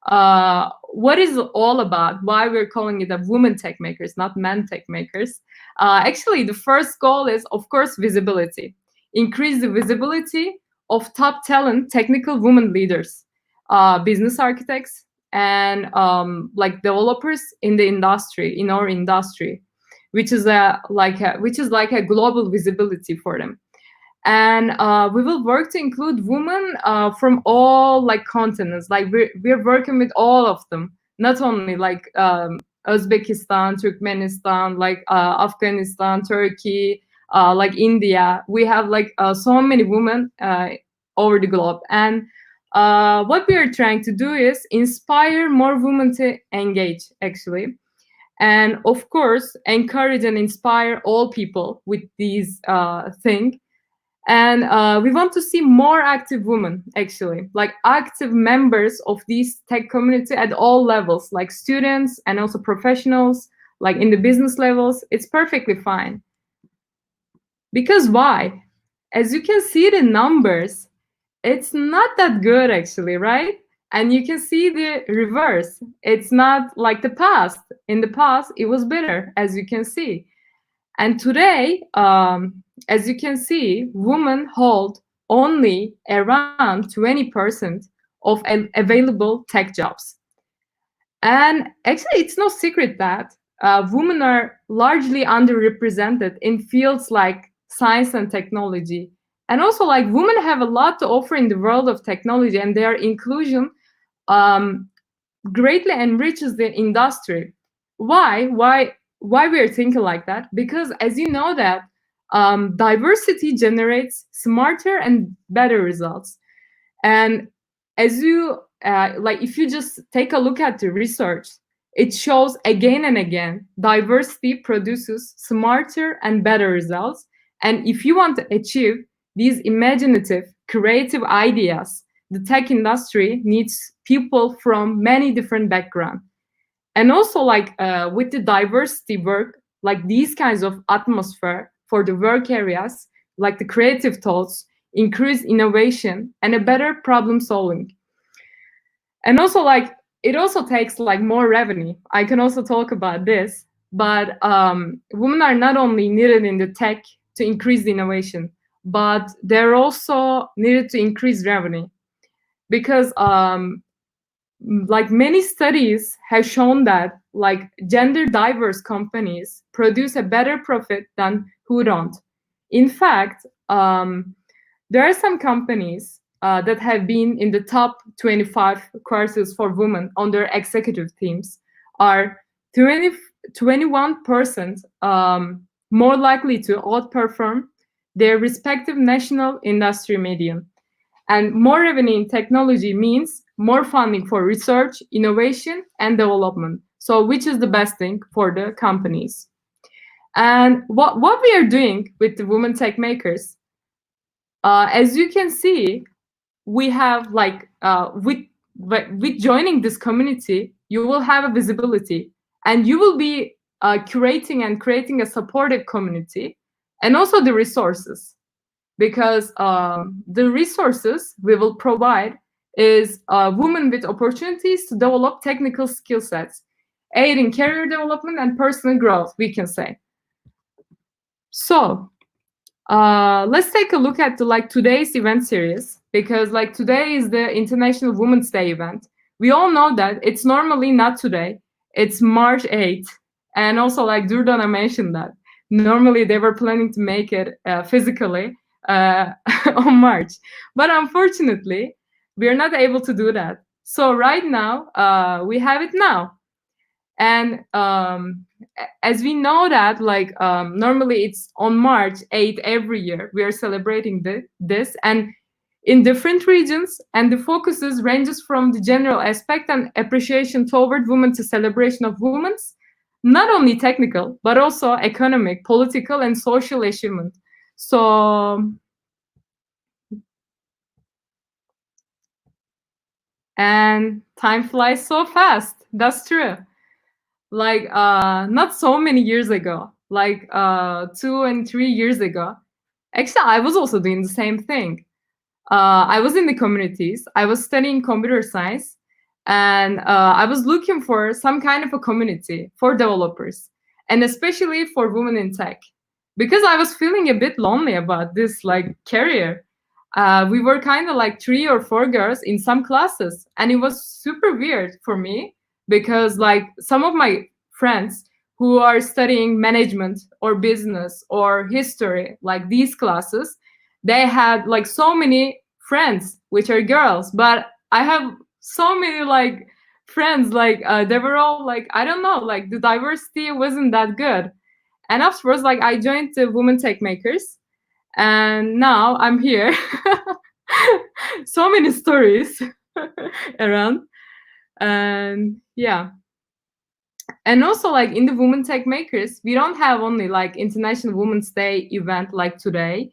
E: what is it all about, why we're calling it a Women Tech Makers, not Men Tech Makers. Actually, the first goal is, of course, visibility. Increase the visibility of top talent, technical women leaders, business architects, and like developers in the industry, in our industry, which is like a global visibility for them. And we will work to include women from all like continents. Like we're working with all of them, not only like Uzbekistan, Turkmenistan, like Afghanistan, Turkey, like India. We have like so many women over the globe. And what we are trying to do is inspire more women to engage, actually. And of course, encourage and inspire all people with these things. And we want to see more active women, actually, like active members of these tech community at all levels, like students and also professionals, like in the business levels. It's perfectly fine. Because why? As you can see the numbers, it's not that good, actually, right? And you can see the reverse. It's not like the past. In the past, it was better, as you can see. And today, as you can see, women hold only around 20% of available tech jobs. And actually, it's no secret that women are largely underrepresented in fields like science and technology. And also, like, women have a lot to offer in the world of technology, and their inclusion greatly enriches the industry. Why we are thinking like that? Because as you know that diversity generates smarter and better results. And as you like, if you just take a look at the research, it shows again and again diversity produces smarter and better results. And if you want to achieve these imaginative, creative ideas, the tech industry needs people from many different backgrounds. And also, like with the diversity work, like these kinds of atmosphere for the work areas, like the creative thoughts, increase innovation and a better problem solving. And also, like, it also takes like more revenue. I can also talk about this, but women are not only needed in the tech to increase the innovation, but they're also needed to increase revenue. Because like many studies have shown that like gender diverse companies produce a better profit than who don't. In fact, there are some companies that have been in the top 25 courses for women on their executive teams are 21% more likely to outperform their respective national industry median. And more revenue in technology means more funding for research, innovation, and development. So which is the best thing for the companies? And what we are doing with the Women Tech Makers, as you can see, we have like, with joining this community, you will have a visibility and you will be curating and creating a supportive community and also the resources. because the resources we will provide is women with opportunities to develop technical skill sets, aid in career development and personal growth, we can say. So let's take a look at the today's event series, because today is the International Women's Day event. We all know that it's normally not today, it's March 8th. And also Durdana mentioned that normally they were planning to make it physically on March, but unfortunately we are not able to do that. So right now we have it now. And as we know that normally it's on March 8th every year we are celebrating this, and in different regions, and the focuses ranges from the general aspect and appreciation toward women to celebration of women's not only technical but also economic, political and social achievement. So and time flies so fast, that's true. Not so many years ago, 2 and 3 years ago, actually I was also doing the same thing. I was in the communities, I was studying computer science, and I was looking for some kind of a community for developers, and especially for women in tech, because I was feeling a bit lonely about this career. We were kind of 3 or 4 girls in some classes, and it was super weird for me, because some of my friends who are studying management or business or history, these classes, they had so many friends which are girls, but I have so many friends they were all I don't know, the diversity wasn't that good. And afterwards I joined the Women Techmakers, and now I'm here. So many stories around. And yeah, and also in the Women Techmakers we don't have only International Women's Day event like today.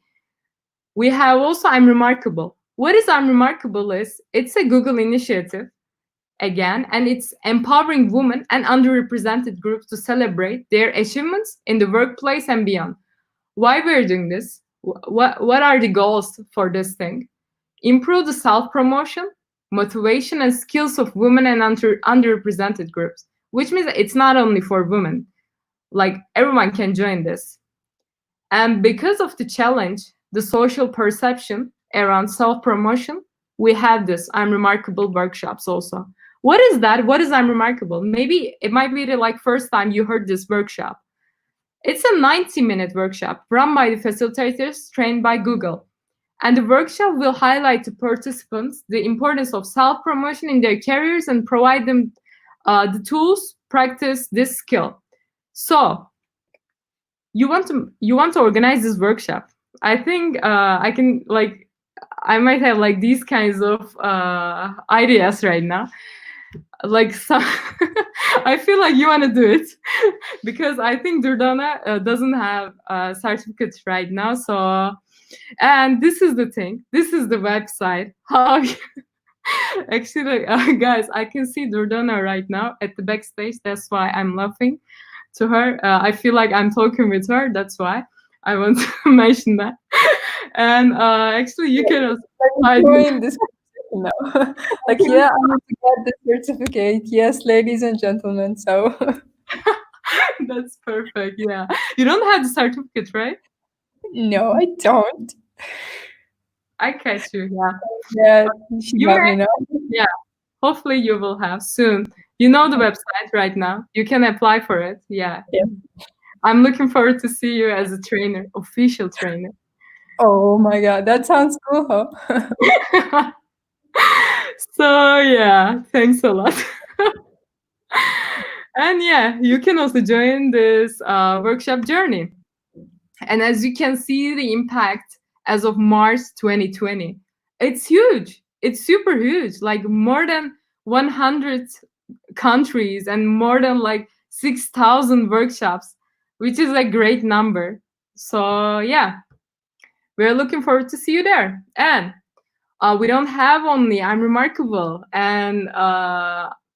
E: We have also Unremarkable. What is Unremarkable is, it's a Google initiative again, and it's empowering women and underrepresented groups to celebrate their achievements in the workplace and beyond. Why we're doing this? What are the goals for this thing? Improve the self-promotion, motivation and skills of women and underrepresented groups, which means it's not only for women, everyone can join this. And because of the challenge, the social perception around self-promotion, we have this Unremarkable Workshops also. What is that? What is Unremarkable? Maybe it might be the first time you heard this workshop. It's a 90-minute workshop run by the facilitators trained by Google. And the workshop will highlight to participants the importance of self-promotion in their careers and provide them the tools practice this skill. So you want to organize this workshop. I think I can I might have these kinds of ideas right now. Some I feel you want to do it because I think Durdana doesn't have certificates right now. So, and this is the thing. This is the website. How actually, guys, I can see Durdana right now at the backstage. That's why I'm laughing to her. I feel I'm talking with her. That's why I want to mention that. And actually, you can also
A: join this. No, yeah, I want to get the certificate. Yes, ladies and gentlemen. So
E: that's perfect. Yeah, you don't have the certificate, right?
A: No, I don't.
E: I catch you.
A: Yeah, you let me know.
E: Yeah, hopefully you will have soon. You know the website right now. You can apply for it. Yeah. I'm looking forward to see you as a trainer, official trainer.
A: Oh my God, that sounds cool, huh?
E: So yeah, thanks a lot. And yeah, you can also join this workshop journey. And as you can see the impact as of March 2020, it's huge. It's super huge, more than 100 countries and more than 6,000 workshops, which is a great number. So yeah, we're looking forward to see you there. And we don't have only Unremarkable and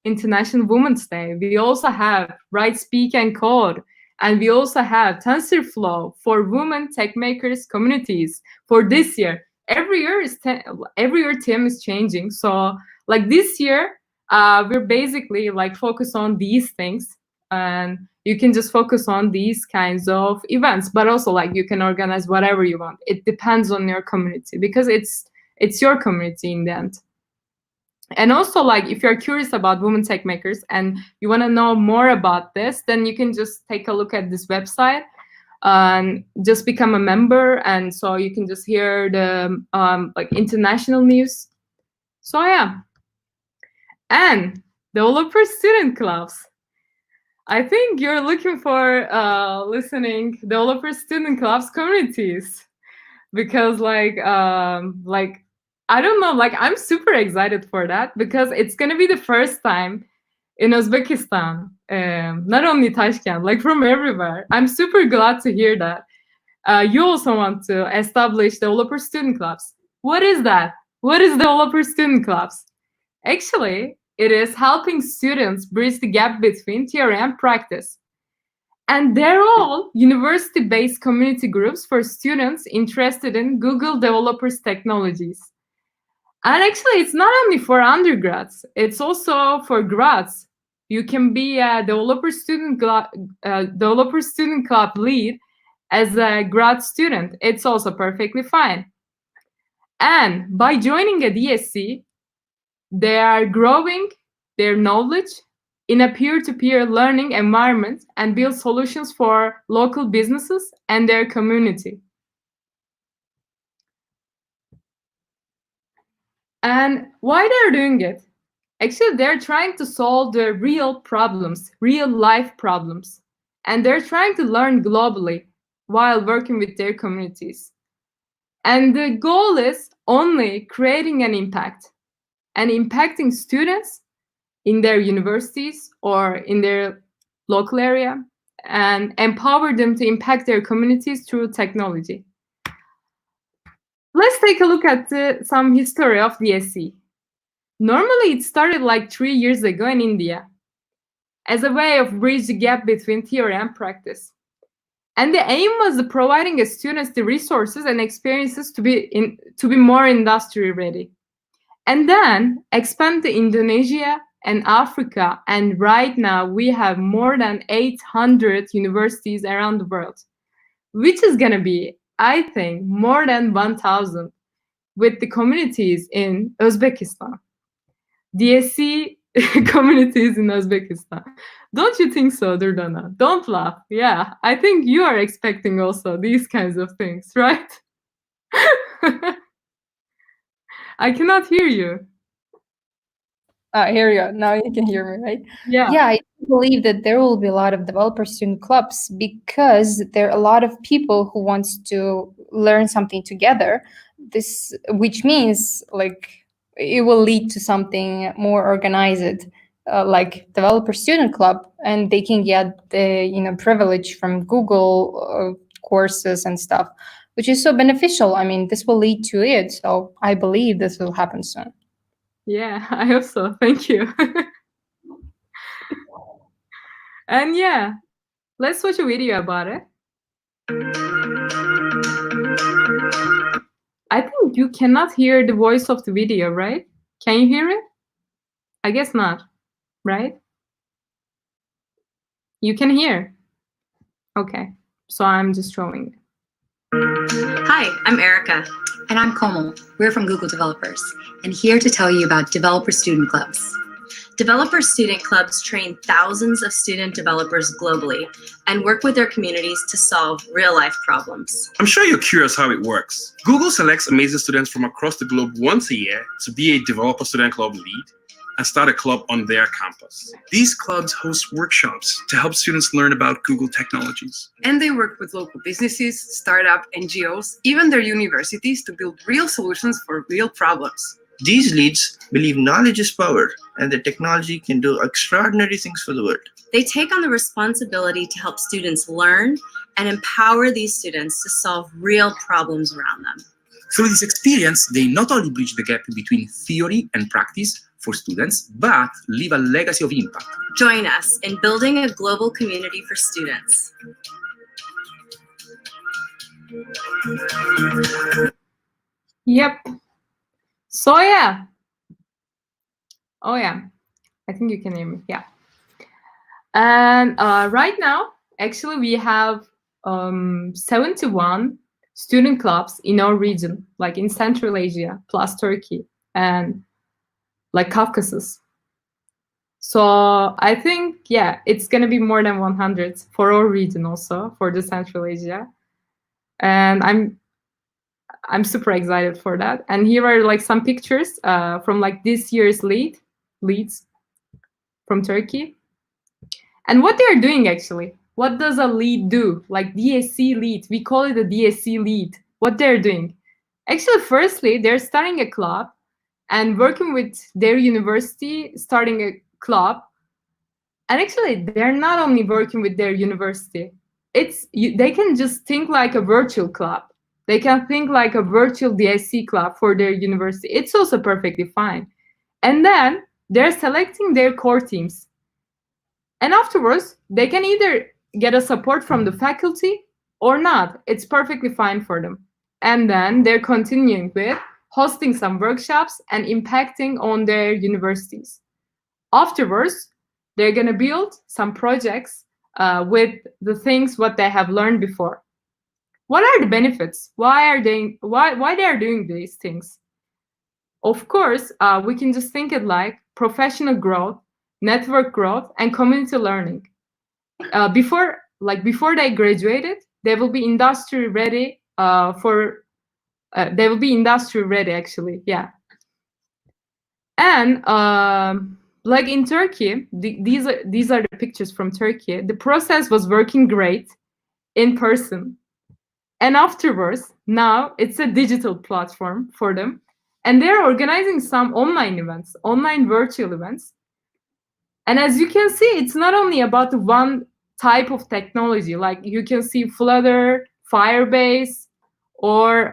E: International Women's Day. We also have Write, Speak and Code And we also have TensorFlow for women Techmakers communities for this year. Every year theme is changing. So like this year, we're basically like focus on these things, and you can just focus on these kinds of events, but also like you can organize whatever you want. It depends on your community because it's your community in the end. And also, like, if you're curious about Women Techmakers and you want to know more about this, then you can just take a look at this website and just become a member. And so you can just hear the like international news. So yeah. And developer student clubs. I think you're looking for listening developer student clubs communities because like I don't know, like I'm super excited for that because it's gonna be the first time in Uzbekistan, not only Tashkent, like from everywhere. I'm super glad to hear that. You also want to establish developer student clubs. What is that? What is developer student clubs? Actually, it is helping students bridge the gap between theory and practice. And they're all university-based community groups for students interested in Google Developers technologies. And actually, it's not only for undergrads, it's also for grads. You can be a developer student club lead as a grad student. It's also perfectly fine. And by joining a DSC, they are growing their knowledge in a peer-to-peer learning environment and build solutions for local businesses and their community. And why they're doing it? Actually, they're trying to solve the real problems, real life problems. And they're trying to learn globally while working with their communities. And the goal is only creating an impact and impacting students in their universities or in their local area and empower them to impact their communities through technology. Let's take a look at some history of DSC. Normally, it started like 3 years ago in India as a way of bridge the gap between theory and practice. And the aim was providing the students the resources and experiences to be more industry ready. And then expand to Indonesia and Africa. And right now, we have more than 800 universities around the world, which is going to be, I think, more than 1,000 with the communities in Uzbekistan. DSC communities in Uzbekistan. Don't you think so, Durdana? Don't laugh. Yeah, I think you are expecting also these kinds of things, right? I cannot hear you.
A: Here you go. Now you can hear me, right?
E: Yeah.
A: Yeah, I believe that there will be a lot of developer student clubs because there are a lot of people who want to learn something together. This, which means like it will lead to something more organized, like developer student club, and they can get the privilege from Google courses and stuff, which is so beneficial. I mean, this will lead to it. So I believe this will happen soon.
E: Yeah, I hope so. Thank you. And yeah, let's watch a video about it. I think you cannot hear the voice of the video, right? Can you hear it? I guess not, right? You can hear. Okay, so I'm just showing.
F: Hi, I'm Erica.
G: And I'm Komal. We're from Google Developers, and here to tell you about developer student clubs.
F: Developer student clubs train thousands of student developers globally and work with their communities to solve real-life problems.
H: I'm sure you're curious how it works. Google selects amazing students from across the globe once a year to be a developer student club lead and start a club on their campus. These clubs host workshops to help students learn about Google technologies.
I: And they work with local businesses, startups, NGOs, even their universities to build real solutions for real problems.
J: These leads believe knowledge is power and that technology can do extraordinary things for the world.
F: They take on the responsibility to help students learn and empower these students to solve real problems around them.
K: Through this experience, they not only bridge the gap between theory and practice
H: for students, but leave a legacy of impact.
F: Join us in building a global community for students.
E: Yep. So yeah. Oh yeah. I think you can hear me. Yeah. And right now, actually, we have 71 student clubs in our region, like in Central Asia, plus Turkey, and like Caucasus. So I think, yeah, it's going to be more than 100 for our region also, for the Central Asia. And I'm super excited for that. And here are like some pictures from like this year's leads from Turkey. And what they're doing actually. What does a lead do? Like DSC lead, we call it a DSC lead. What they're doing? Actually, firstly, they're starting a club and working with their university, starting a club. And actually, they're not only working with their university. They can just think like a virtual club. They can think like a virtual DSC club for their university. It's also perfectly fine. And then they're selecting their core teams. And afterwards, they can either get a support from the faculty or not. It's perfectly fine for them. And then they're continuing with hosting some workshops and impacting on their universities. Afterwards, they're going to build some projects with the things what they have learned before. What are the benefits? Why they are doing these things? Of course, we can just think it like professional growth, network growth, and community learning. Before they graduated, they will be industry ready they will be industry ready actually, yeah. And like in Turkey, these are the pictures from Turkey. The process was working great in person. And afterwards, now it's a digital platform for them. And they're organizing some online events, online virtual events. And as you can see, it's not only about one type of technology. Like you can see Flutter, Firebase, or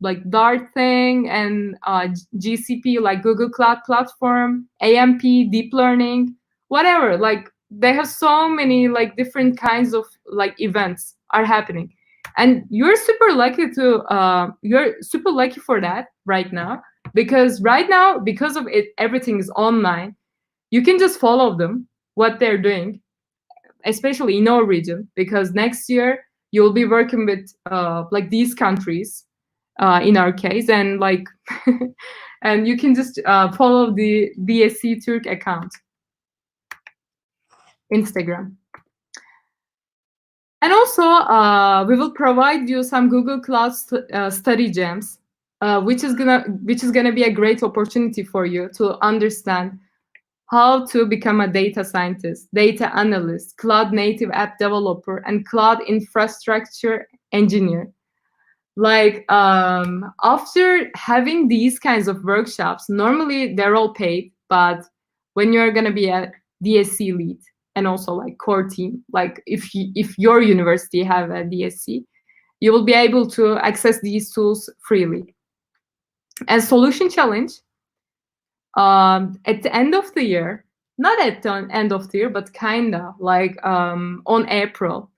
E: like Dart thing, and GCP, like Google Cloud Platform, AMP, deep learning, whatever. Like they have so many like different kinds of like events are happening. And you're super lucky for that right now, because because of it, everything is online. You can just follow them, what they're doing, especially in our region, because next year you'll be working with like these countries, in our case, and like, and you can just follow the DSC Turk account, Instagram. And also, we will provide you some Google Cloud study gems, which is gonna be a great opportunity for you to understand how to become a data scientist, data analyst, cloud native app developer, and cloud infrastructure engineer. Like after having these kinds of workshops, normally they're all paid, but when you're gonna be a DSC lead, and also like core team, like if your university have a DSC, you will be able to access these tools freely. And solution challenge, at the end of the year, not at the end of the year, but kinda like on April,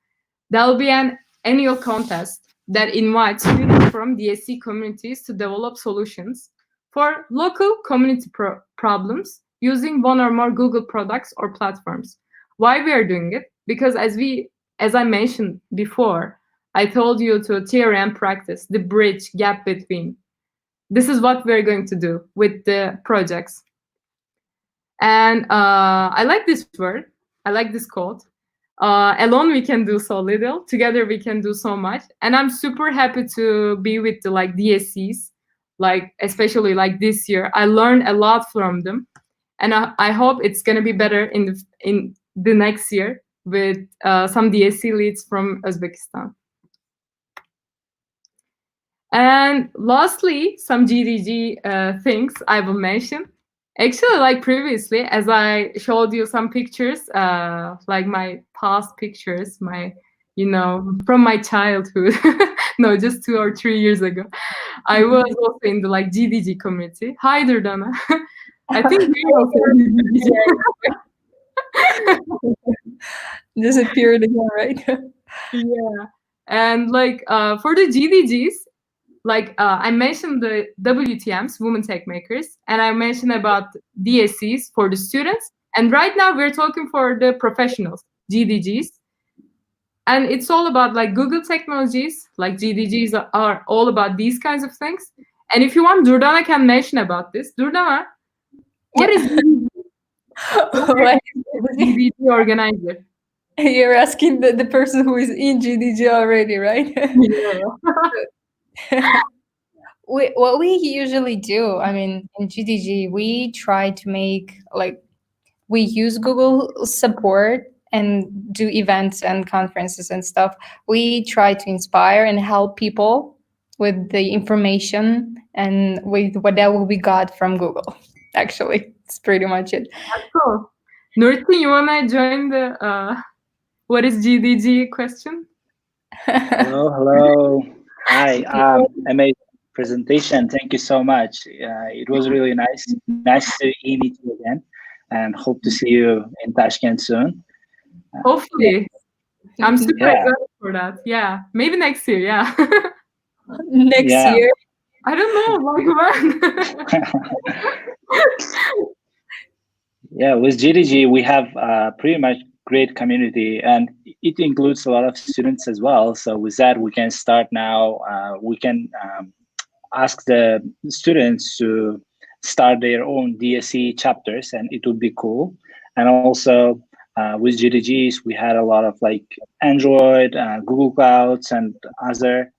E: there will be an annual contest that invites students from DSC communities to develop solutions for local community problems using one or more Google products or platforms. Why we are doing it? Because as I mentioned before, I told you to theory and practice, the bridge gap between. This is what we're going to do with the projects. And I like this word. I like this quote. Alone we can do so little. Together we can do so much. And I'm super happy to be with the like DSCs, like especially like this year. I learned a lot from them, and I hope it's gonna be better in the next year with some DSC leads from Uzbekistan. And lastly, some GDG things I will mention. Actually, like previously, as I showed you some pictures, like my past pictures, from my childhood, no, just 2 or 3 years ago, I was also in the like GDG community. Hi, Durdana. I think we also
A: Disappeared again, right?
E: yeah. And like for the GDGs, like I mentioned the WTMs, Women Techmakers, and I mentioned about DSCs for the students. And right now we're talking for the professionals, GDGs. And it's all about like Google technologies, like GDGs are all about these kinds of things. And if you want, Durdana can mention about this. Durdana, what is
A: What
E: GDG organizer?
A: You're asking the person who is in GDG already, right? What we usually do, I mean, in GDG, we try to make like we use Google support and do events and conferences and stuff. We try to inspire and help people with the information and with whatever we got from Google. Actually, it's pretty much it.
E: That's cool. Nurti, you wanna join the what is GDG question?
B: Hello. Hi. Amazing presentation. Thank you so much. It was really nice. Nice to meet you again, and hope to see you in Tashkent soon.
E: Hopefully. I'm super
B: Yeah.
E: excited for that. Yeah. Maybe next year, yeah.
A: Next
B: Yeah.
A: year.
E: I don't know, like when.
B: Yeah, with GDG, we have pretty much great community, and it includes a lot of students as well. So with that, we can start now. We can ask the students to start their own DSE chapters, and it would be cool. And also with GDGs, we had a lot of like Android, Google Clouds, and other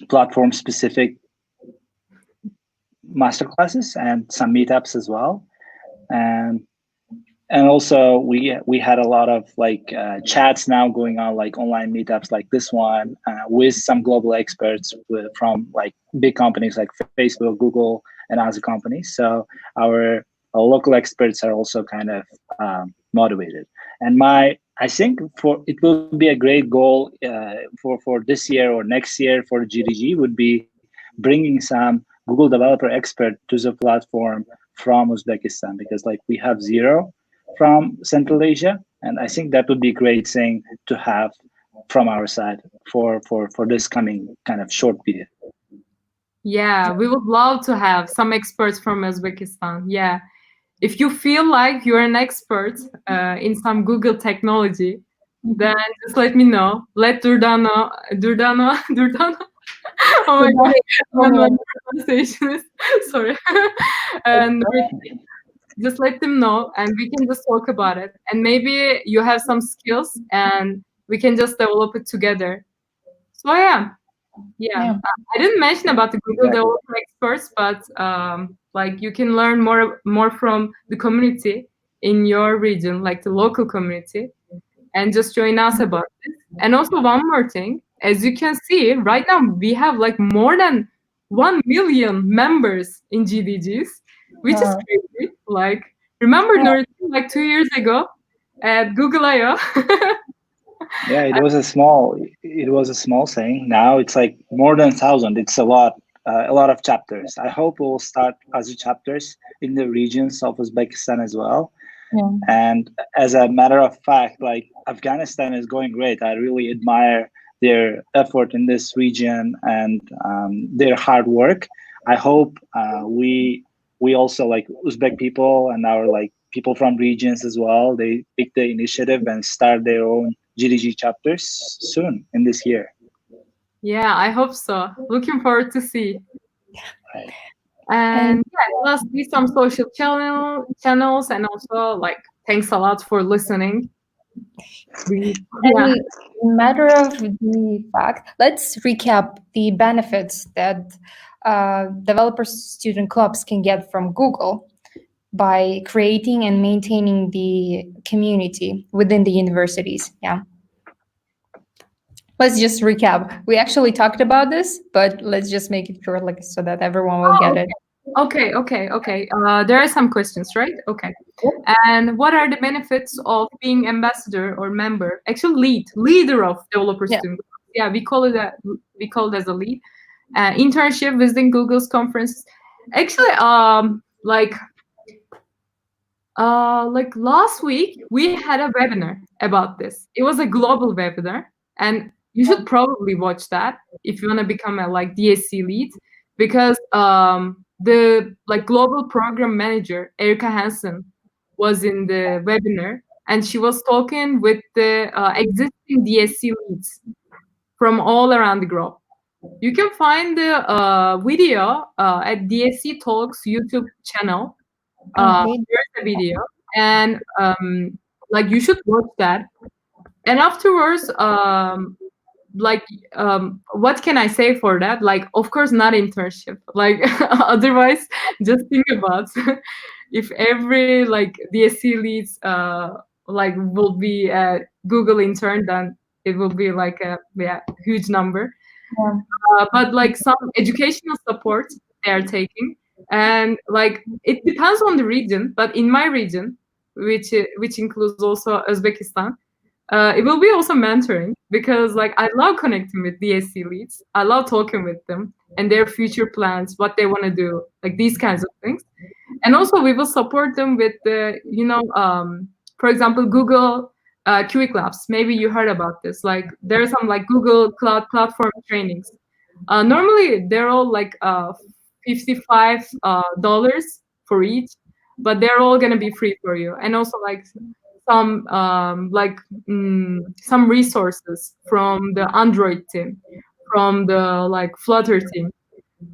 B: platform-specific masterclasses and some meetups as well. And also we had a lot of like chats now going on, like online meetups like this one with some global experts from like big companies like Facebook, Google, and other companies. So our local experts are also kind of motivated. And I think it will be a great goal for this year or next year for GDG would be bringing some Google developer expert to the platform from Uzbekistan, because like we have 0 from Central Asia, and I think that would be a great thing to have from our side for this coming kind of short period.
E: Yeah, we would love to have some experts from Uzbekistan. Yeah. If you feel like you're an expert in some Google technology, then just let me know. Let Durdana. Oh my God, my pronunciation is sorry. And just let them know, and we can just talk about it. And maybe you have some skills, and we can just develop it together. So yeah. I didn't mention about the Google developer experts, but like you can learn more from the community in your region, like the local community, and just join us about this. And also one more thing, as you can see, right now we have like more than 1 million members in GDGs, which is crazy. Like, remember, Nurti, like 2 years ago at Google I/O?
B: Yeah, it was a small thing. Now it's like more than 1,000. It's a lot of chapters. I hope we'll start other chapters in the regions of Uzbekistan as well.
A: Yeah.
B: And as a matter of fact, like Afghanistan is going great. I really admire their effort in this region and their hard work. I hope we also, like Uzbek people and our like people from regions as well, they take the initiative and start their own GDG chapters soon in this year.
E: Yeah, I hope so. Looking forward to see.
B: Right.
E: And yeah, lastly, some social channels, and also like thanks a lot for listening.
A: And matter of the fact, let's recap the benefits that developer student clubs can get from Google by creating and maintaining the community within the universities. Yeah. Let's just recap. We actually talked about this, but let's just make it short, like so that everyone will get it.
E: Okay. There are some questions, right? Okay. And what are the benefits of being ambassador or member? Actually, leader of developer student. Yeah, we call it as a lead. Internship, visiting Google's conferences. Actually, like last week we had a webinar about this. It was a global webinar, and you should probably watch that if you want to become a like DSC lead, because the like global program manager Erica Hansen was in the webinar, and she was talking with the existing DSC leads from all around the globe. You can find the video at DSC Talks YouTube channel. There's a video, and like you should watch that. And afterwards, what can I say for that? Like, of course, not internship. Like, otherwise, just think about if every like DSC leads like will be a Google intern, then it will be like a huge number. But like some educational support they are taking, and like it depends on the region. But in my region, which includes also Uzbekistan, it will be also mentoring, because like I love connecting with DSC leads. I love talking with them and their future plans, what they want to do, like these kinds of things. And also we will support them with the, for example, Google Quick Labs. Maybe you heard about this. Like there are some like Google Cloud Platform trainings. Normally they're all like $55 for each, but they're all gonna be free for you. And also like some some resources from the Android team, from the like Flutter team.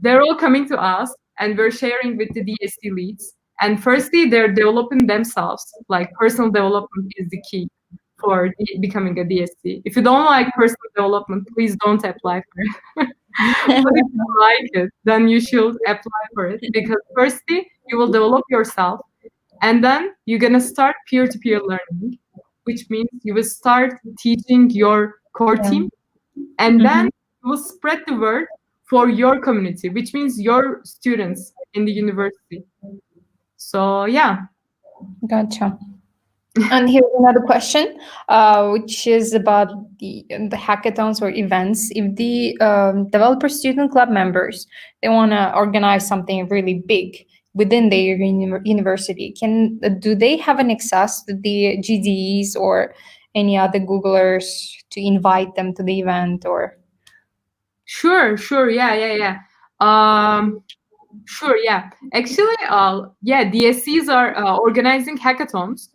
E: They're all coming to us, and we're sharing with the DSC leads. And firstly, they're developing themselves. Like personal development is the key for becoming a DSC. If you don't like personal development, please don't apply for it. But if you like it, then you should apply for it, because firstly, you will develop yourself, and then you're gonna start peer-to-peer learning, which means you will start teaching your core team, and then you will spread the word for your community, which means your students in the university. So yeah.
A: Gotcha. And here's another question, which is about the hackathons or events. If the developer student club members, they want to organize something really big within their university, do they have an access to the GDEs or any other Googlers to invite them to the event? Or
E: Sure, yeah. Sure, yeah. Actually, DSCs are organizing hackathons,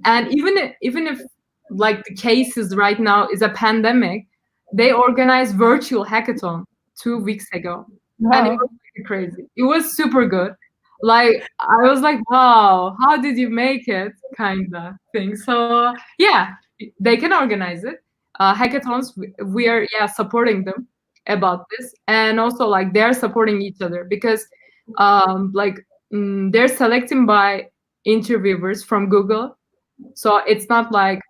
E: and even if like the cases right now is a pandemic, they organized virtual hackathon 2 weeks ago. Wow. And it was really crazy. It was super good. Like I was like, wow, how did you make it? Kind of thing. So yeah, they can organize it. Hackathons, we are supporting them about this, and also like they're supporting each other, because they're selecting by interviewers from Google. So it's not like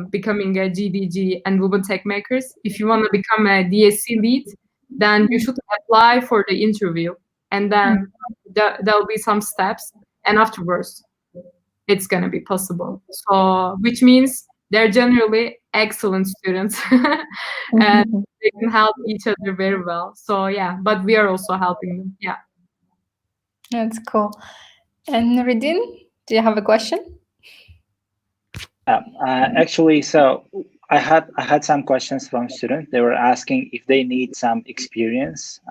E: becoming a GDG and Women Techmakers. If you want to become a DSC lead, then you should apply for the interview, and then there'll be some steps, and afterwards it's going to be possible. So which means they're generally excellent students and they can help each other very well. So yeah, but we are also helping them. Yeah.
A: That's cool. And Ridin, do you have a question?
B: Actually, so I had some questions from students. They were asking if they need some experience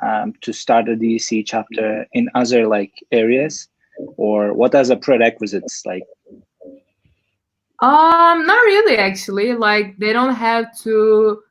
B: to start a DSC chapter in other like areas, or what are the prerequisites like?
E: Not really, actually. Like they don't have to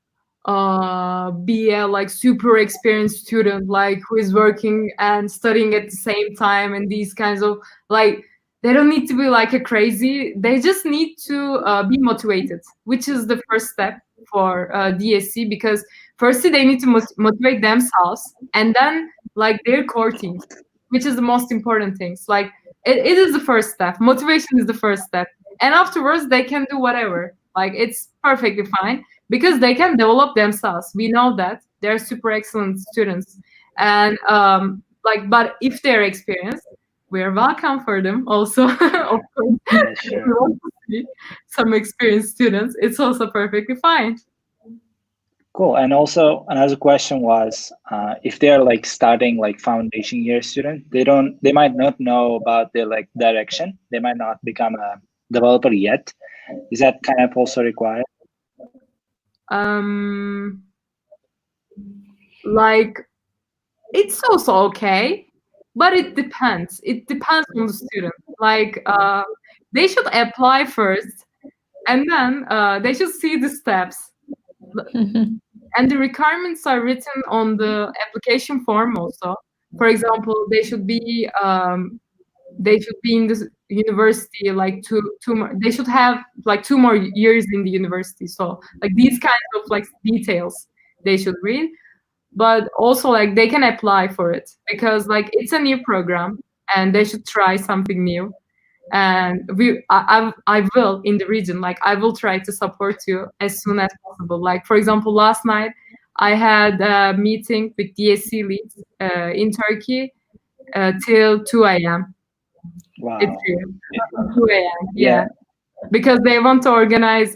E: be a like super experienced student, like who is working and studying at the same time, and these kinds of like. They don't need to be like a crazy. They just need to be motivated, which is the first step for DSC, because firstly they need to motivate themselves, and then like their core teams, which is the most important things. Like it is the first step. Motivation is the first step, and afterwards they can do whatever. Like it's perfectly fine, because they can develop themselves. We know that they're super excellent students, and but if they're experienced, we're welcome for them also. Of course, if you want to see some experienced students, it's also perfectly fine.
B: Cool. And also another question was, if they're like starting like foundation year student, they might not know about their like direction. They might not become a developer yet. Is that kind of also required?
E: Like, it's also okay, but it depends. It depends on the student. Like, they should apply first, and then they should see the steps. And the requirements are written on the application form also. For example, they should be in the university like they should have like 2 more years in the university. So like these kinds of like details they should read, but also like they can apply for it because like it's a new program and they should try something new. And I will in the region, like I will try to support you as soon as possible. Like for example, last night I had a meeting with DSC leads in Turkey till 2 a.m.
B: Wow.
E: It's 2 a.m. Yeah, because they want to organize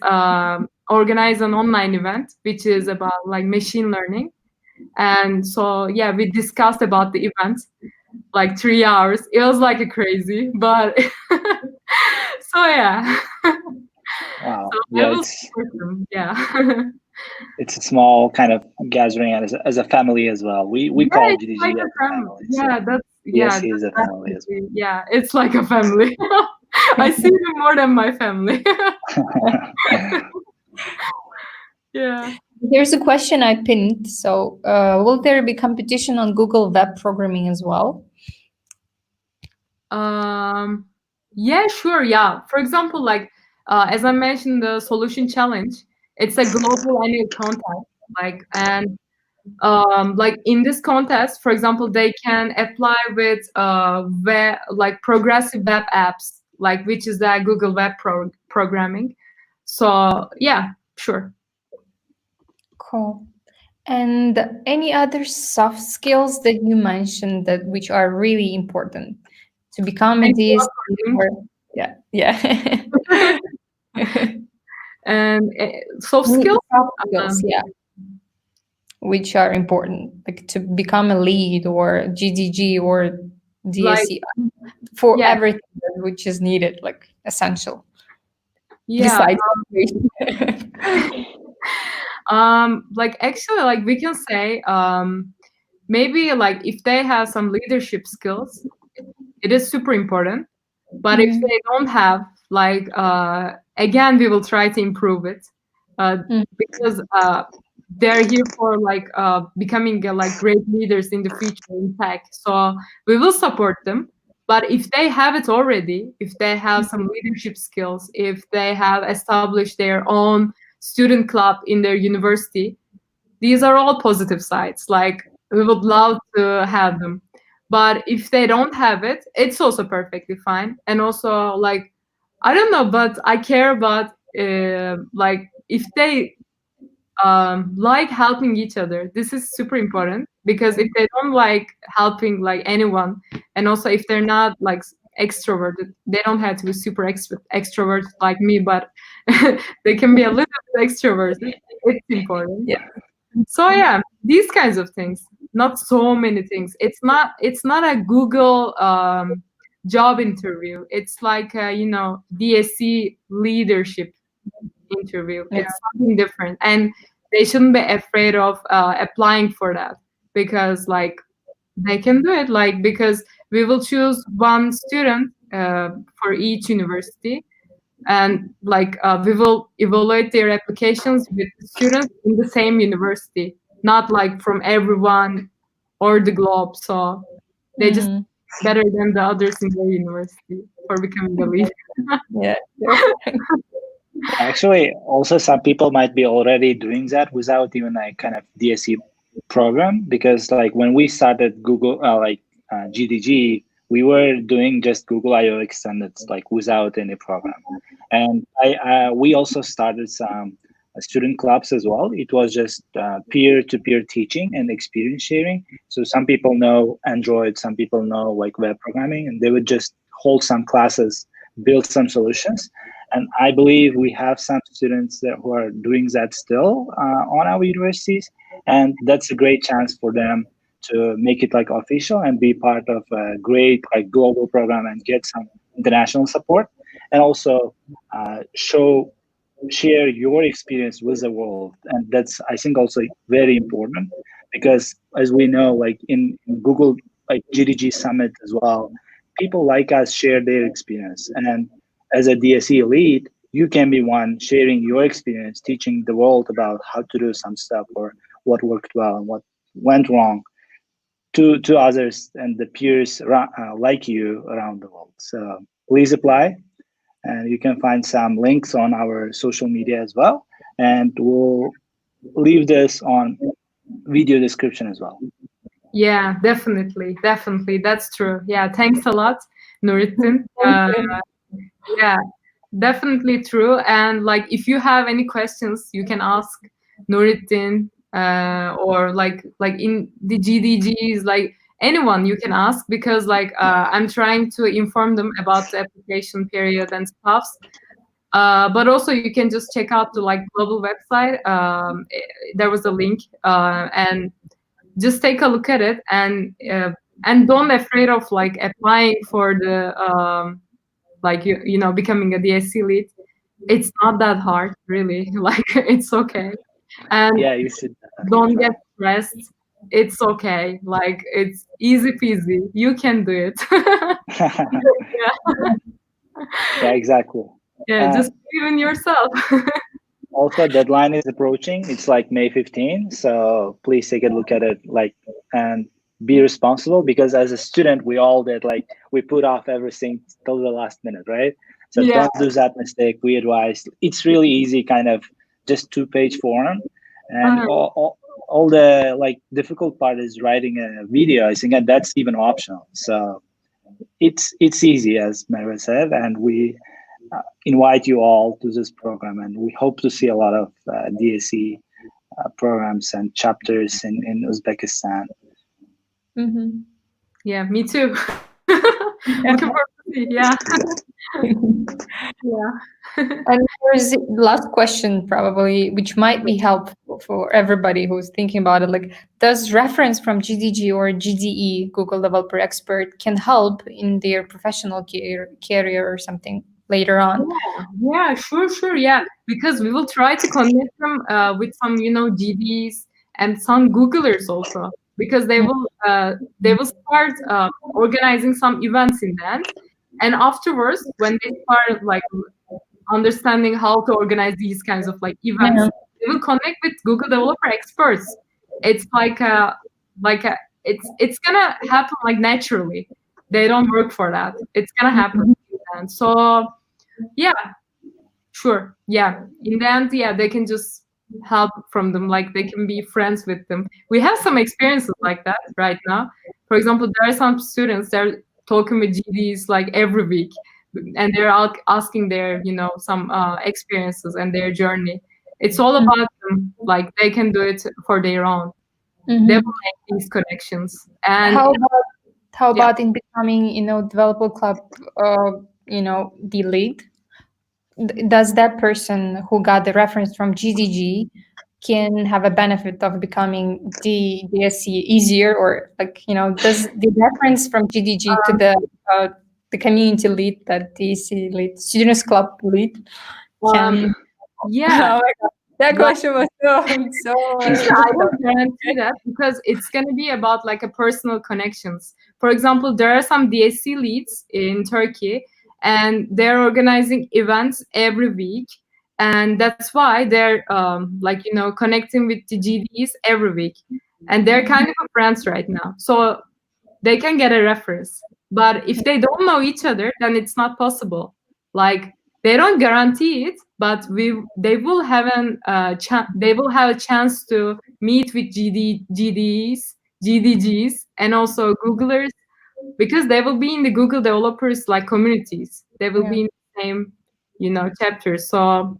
E: an online event which is about like machine learning. And so yeah, we discussed about the event like 3 hours. It was like a crazy, but so yeah.
B: Wow.
E: So
B: Yeah,
E: yeah.
B: it's a small kind of gathering as a family as well. We call
E: it's
B: GDG
E: like
B: a
E: a family.
B: family.
E: Yeah,
B: So
E: that's
B: DSC is a family as well.
E: yeah, it's like a family. I see them more than my family. Yeah.
A: There's a question I pinned. So, will there be competition on Google web programming as well?
E: Yeah, sure. Yeah. For example, like as I mentioned, the solution challenge, it's a global annual contest. Like, and like in this contest, for example, they can apply with like progressive web apps, like which is the Google web programming. So yeah, sure.
A: Cool. And any other soft skills that you mentioned that which are really important to become a DSC? Yeah.
E: And soft skills?
A: Soft skills, yeah. Which are important, like to become a lead or GDG or DSC, for everything which is needed, like essential.
E: Yeah.
A: Besides
E: like actually, like we can say, maybe like if they have some leadership skills, it is super important. But if they don't have, like, again, we will try to improve it because they're here for like becoming like great leaders in the future in tech. So we will support them. But if they have it already, if they have some leadership skills, if they have established their own student club in their university, these are all positive sides. Like we would love to have them. But if they don't have it, it's also perfectly fine. And also, like, I don't know, but I care about like if they like helping each other. This is super important because if they don't like helping like anyone, and also if they're not like extroverted, they don't have to be super extroverted like me, but they can be a little bit extroverted. It's important.
A: Yeah.
E: So yeah, these kinds of things. Not so many things. It's not a Google job interview. It's like a, DSC leadership interview.
A: Yeah.
E: It's something different, and they shouldn't be afraid of applying for that because like they can do it. Like because we will choose one student for each university, and like we will evaluate their applications with students in the same university, not like from everyone or the globe. So they just better than the others in their university for becoming the lead.
A: Yeah.
B: Actually, also some people might be already doing that without even like kind of DSC program, because like when we started Google, GDG, we were doing just Google I/O extended, like without any program. And we also started some student clubs as well. It was just peer-to-peer teaching and experience sharing. So some people know Android, some people know like web programming, and they would just hold some classes, build some solutions. And I believe we have some students who are doing that still on our universities, and that's a great chance for them to make it like official and be part of a great like global program and get some international support, and also share your experience with the world. And that's, I think, also very important, because as we know, like in Google like GDG summit as well, people like us share their experience, and as a DSE lead, you can be one sharing your experience, teaching the world about how to do some stuff or what worked well and what went wrong to others and the peers like you around the world. So please apply, and you can find some links on our social media as well, and we'll leave this on video description as well.
E: Yeah, definitely, that's true. Yeah, thanks a lot, Nurittin. Yeah, definitely true. And like, if you have any questions, you can ask Nurittin, or like in the GDGs, like anyone you can ask, because like I'm trying to inform them about the application period and stuff. But also you can just check out the like global website. There was a link, and just take a look at it, and don't afraid of like applying for the like you know, becoming a DSC lead. It's not that hard, really. Like, it's okay. And
B: yeah, you should
E: don't get stressed. It's okay. Like, it's easy peasy. You can do it. Yeah.
B: Yeah, exactly.
E: Yeah, just believe in yourself.
B: Also, deadline is approaching. It's like May 15, so please take a look at it, like, and be responsible, because as a student, we all did, like, we put off everything till the last minute, right? So
E: Yeah.
B: don't do that mistake. We advise. It's really easy, kind of just 2-page form, and all the like difficult part is writing a video. I think, and that's even optional. So it's easy, as Merve said, and we invite you all to this program, and we hope to see a lot of DSE programs and chapters in Uzbekistan.
E: Mm-hmm. Yeah, me too. Looking forward to see. Yeah. Yeah.
A: And there's the last question, probably, which might be helpful for everybody who's thinking about it. Like, does reference from GDG or GDE, Google Developer Expert, can help in their professional career or something later on?
E: Yeah, sure. Yeah, because we will try to connect them with some, you know, GDs and some Googlers also, because they will start organizing some events in the end. And afterwards, when they start like understanding how to organize these kinds of like events, they will connect with Google Developer Experts. It's it's gonna happen like naturally. They don't work for that. It's gonna happen. And so yeah, sure. Yeah, in the end, yeah, they can just help from them. Like, they can be friends with them. We have some experiences like that right now. For example, there are some students, they're talking with GDs like every week, and they're out asking their, you know, some experiences and their journey. It's all about them. Like, they can do it for their own. They will make these connections. And
A: how about in becoming, you know, developer club, you know, the lead? Does that person who got the reference from GDG can have a benefit of becoming the DSC easier, or like, you know, does the reference from GDG to the community lead, that DSC lead, students club lead, can?
E: Yeah.
A: Oh my God. That question was so
E: I don't guarantee that, because it's going to be about like a personal connections. For example, there are some DSC leads in Turkey, and they're organizing events every week, and that's why they're like, you know, connecting with the GDs every week, and they're kind of friends right now, so they can get a reference. But if they don't know each other, then it's not possible. Like, they don't guarantee it, but they will have a chance to meet with GDs, GDGs, and also Googlers, because they will be in the Google developers like communities. They will be in the same, you know, chapters. So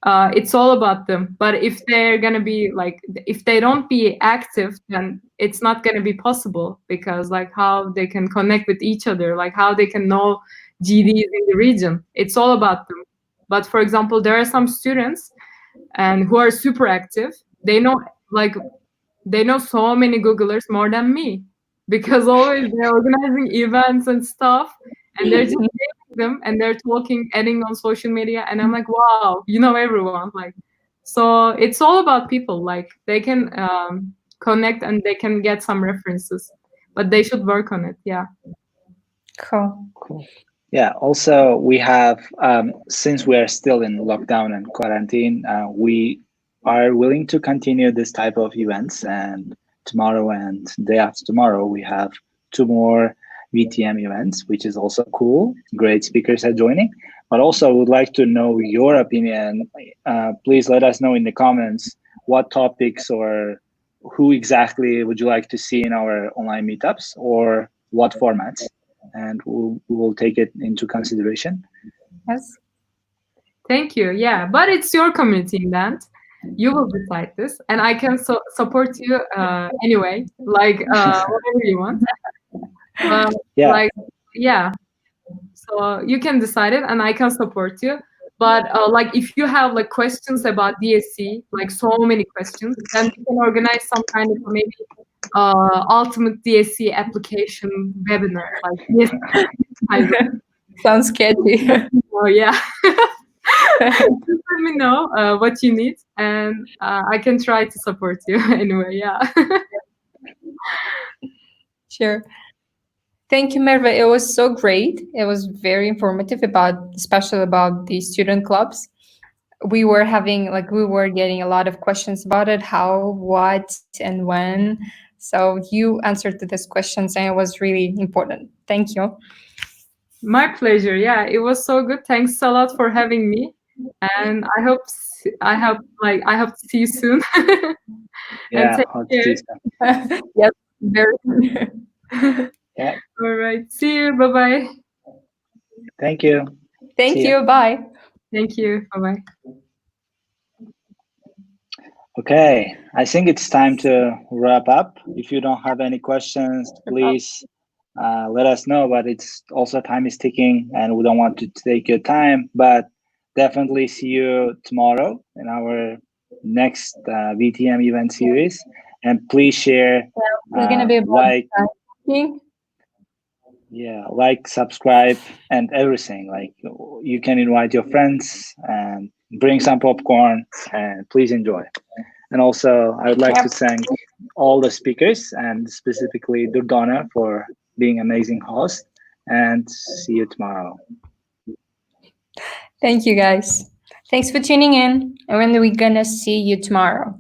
E: it's all about them. But if they're gonna be like, if they don't be active, then it's not gonna be possible, because like how they can connect with each other, like how they can know GDs in the region. It's all about them. But for example, there are some students and who are super active. They know so many Googlers more than me, because always they're organizing events and stuff, and they're just naming them and they're talking, adding on social media, and I'm like, wow, you know everyone. Like, so it's all about people. Like they can connect and they can get some references, but they should work on it. Yeah.
B: Cool. Yeah. Also, we have since we are still in lockdown and quarantine, we are willing to continue this type of events, and tomorrow and day after tomorrow we have 2 more VTM events, which is also cool. Great speakers are joining. But also, I would like to know your opinion. Please let us know in the comments what topics or who exactly would you like to see in our online meetups, or what formats, and we'll take it into consideration.
E: Yes. Thank you. Yeah, but it's your community event. You will decide this, and I can support you anyway, like whatever you want.
B: Yeah.
E: Like, yeah. So you can decide it, and I can support you. But like, if you have like questions about DSC, like so many questions, then we can organize some kind of maybe ultimate DSC application webinar. Like, yes.
A: Sounds sketchy.
E: Oh yeah. Just let me know what you need, and I can try to support you anyway. Yeah.
A: Sure. Thank you, Merve. It was so great. It was very informative, especially about the student clubs. We were getting a lot of questions about it, how, what, and when. So you answered to these questions, and it was really important. Thank you.
E: My pleasure. Yeah, it was so good. Thanks a lot for having me, and I hope to see you soon.
B: Yeah,
E: and
B: hope to see you.
A: Yes, very.
B: Yeah.
E: All right. See you. Bye bye.
B: Thank you.
A: Thank
B: See
A: you. Bye.
E: Thank you. Bye bye.
B: Okay, I think it's time to wrap up. If you don't have any questions, please let us know. But it's also time is ticking, and we don't want to take your time. But definitely see you tomorrow in our next VTM event series. And please share,
A: It's gonna be
B: like, subscribe, and everything. Like, you can invite your friends and bring some popcorn, and please enjoy. And also, I would like to thank all the speakers, and specifically Durdana for being amazing host. And see you tomorrow.
A: Thank you, guys. Thanks for tuning in. And we're gonna see you tomorrow.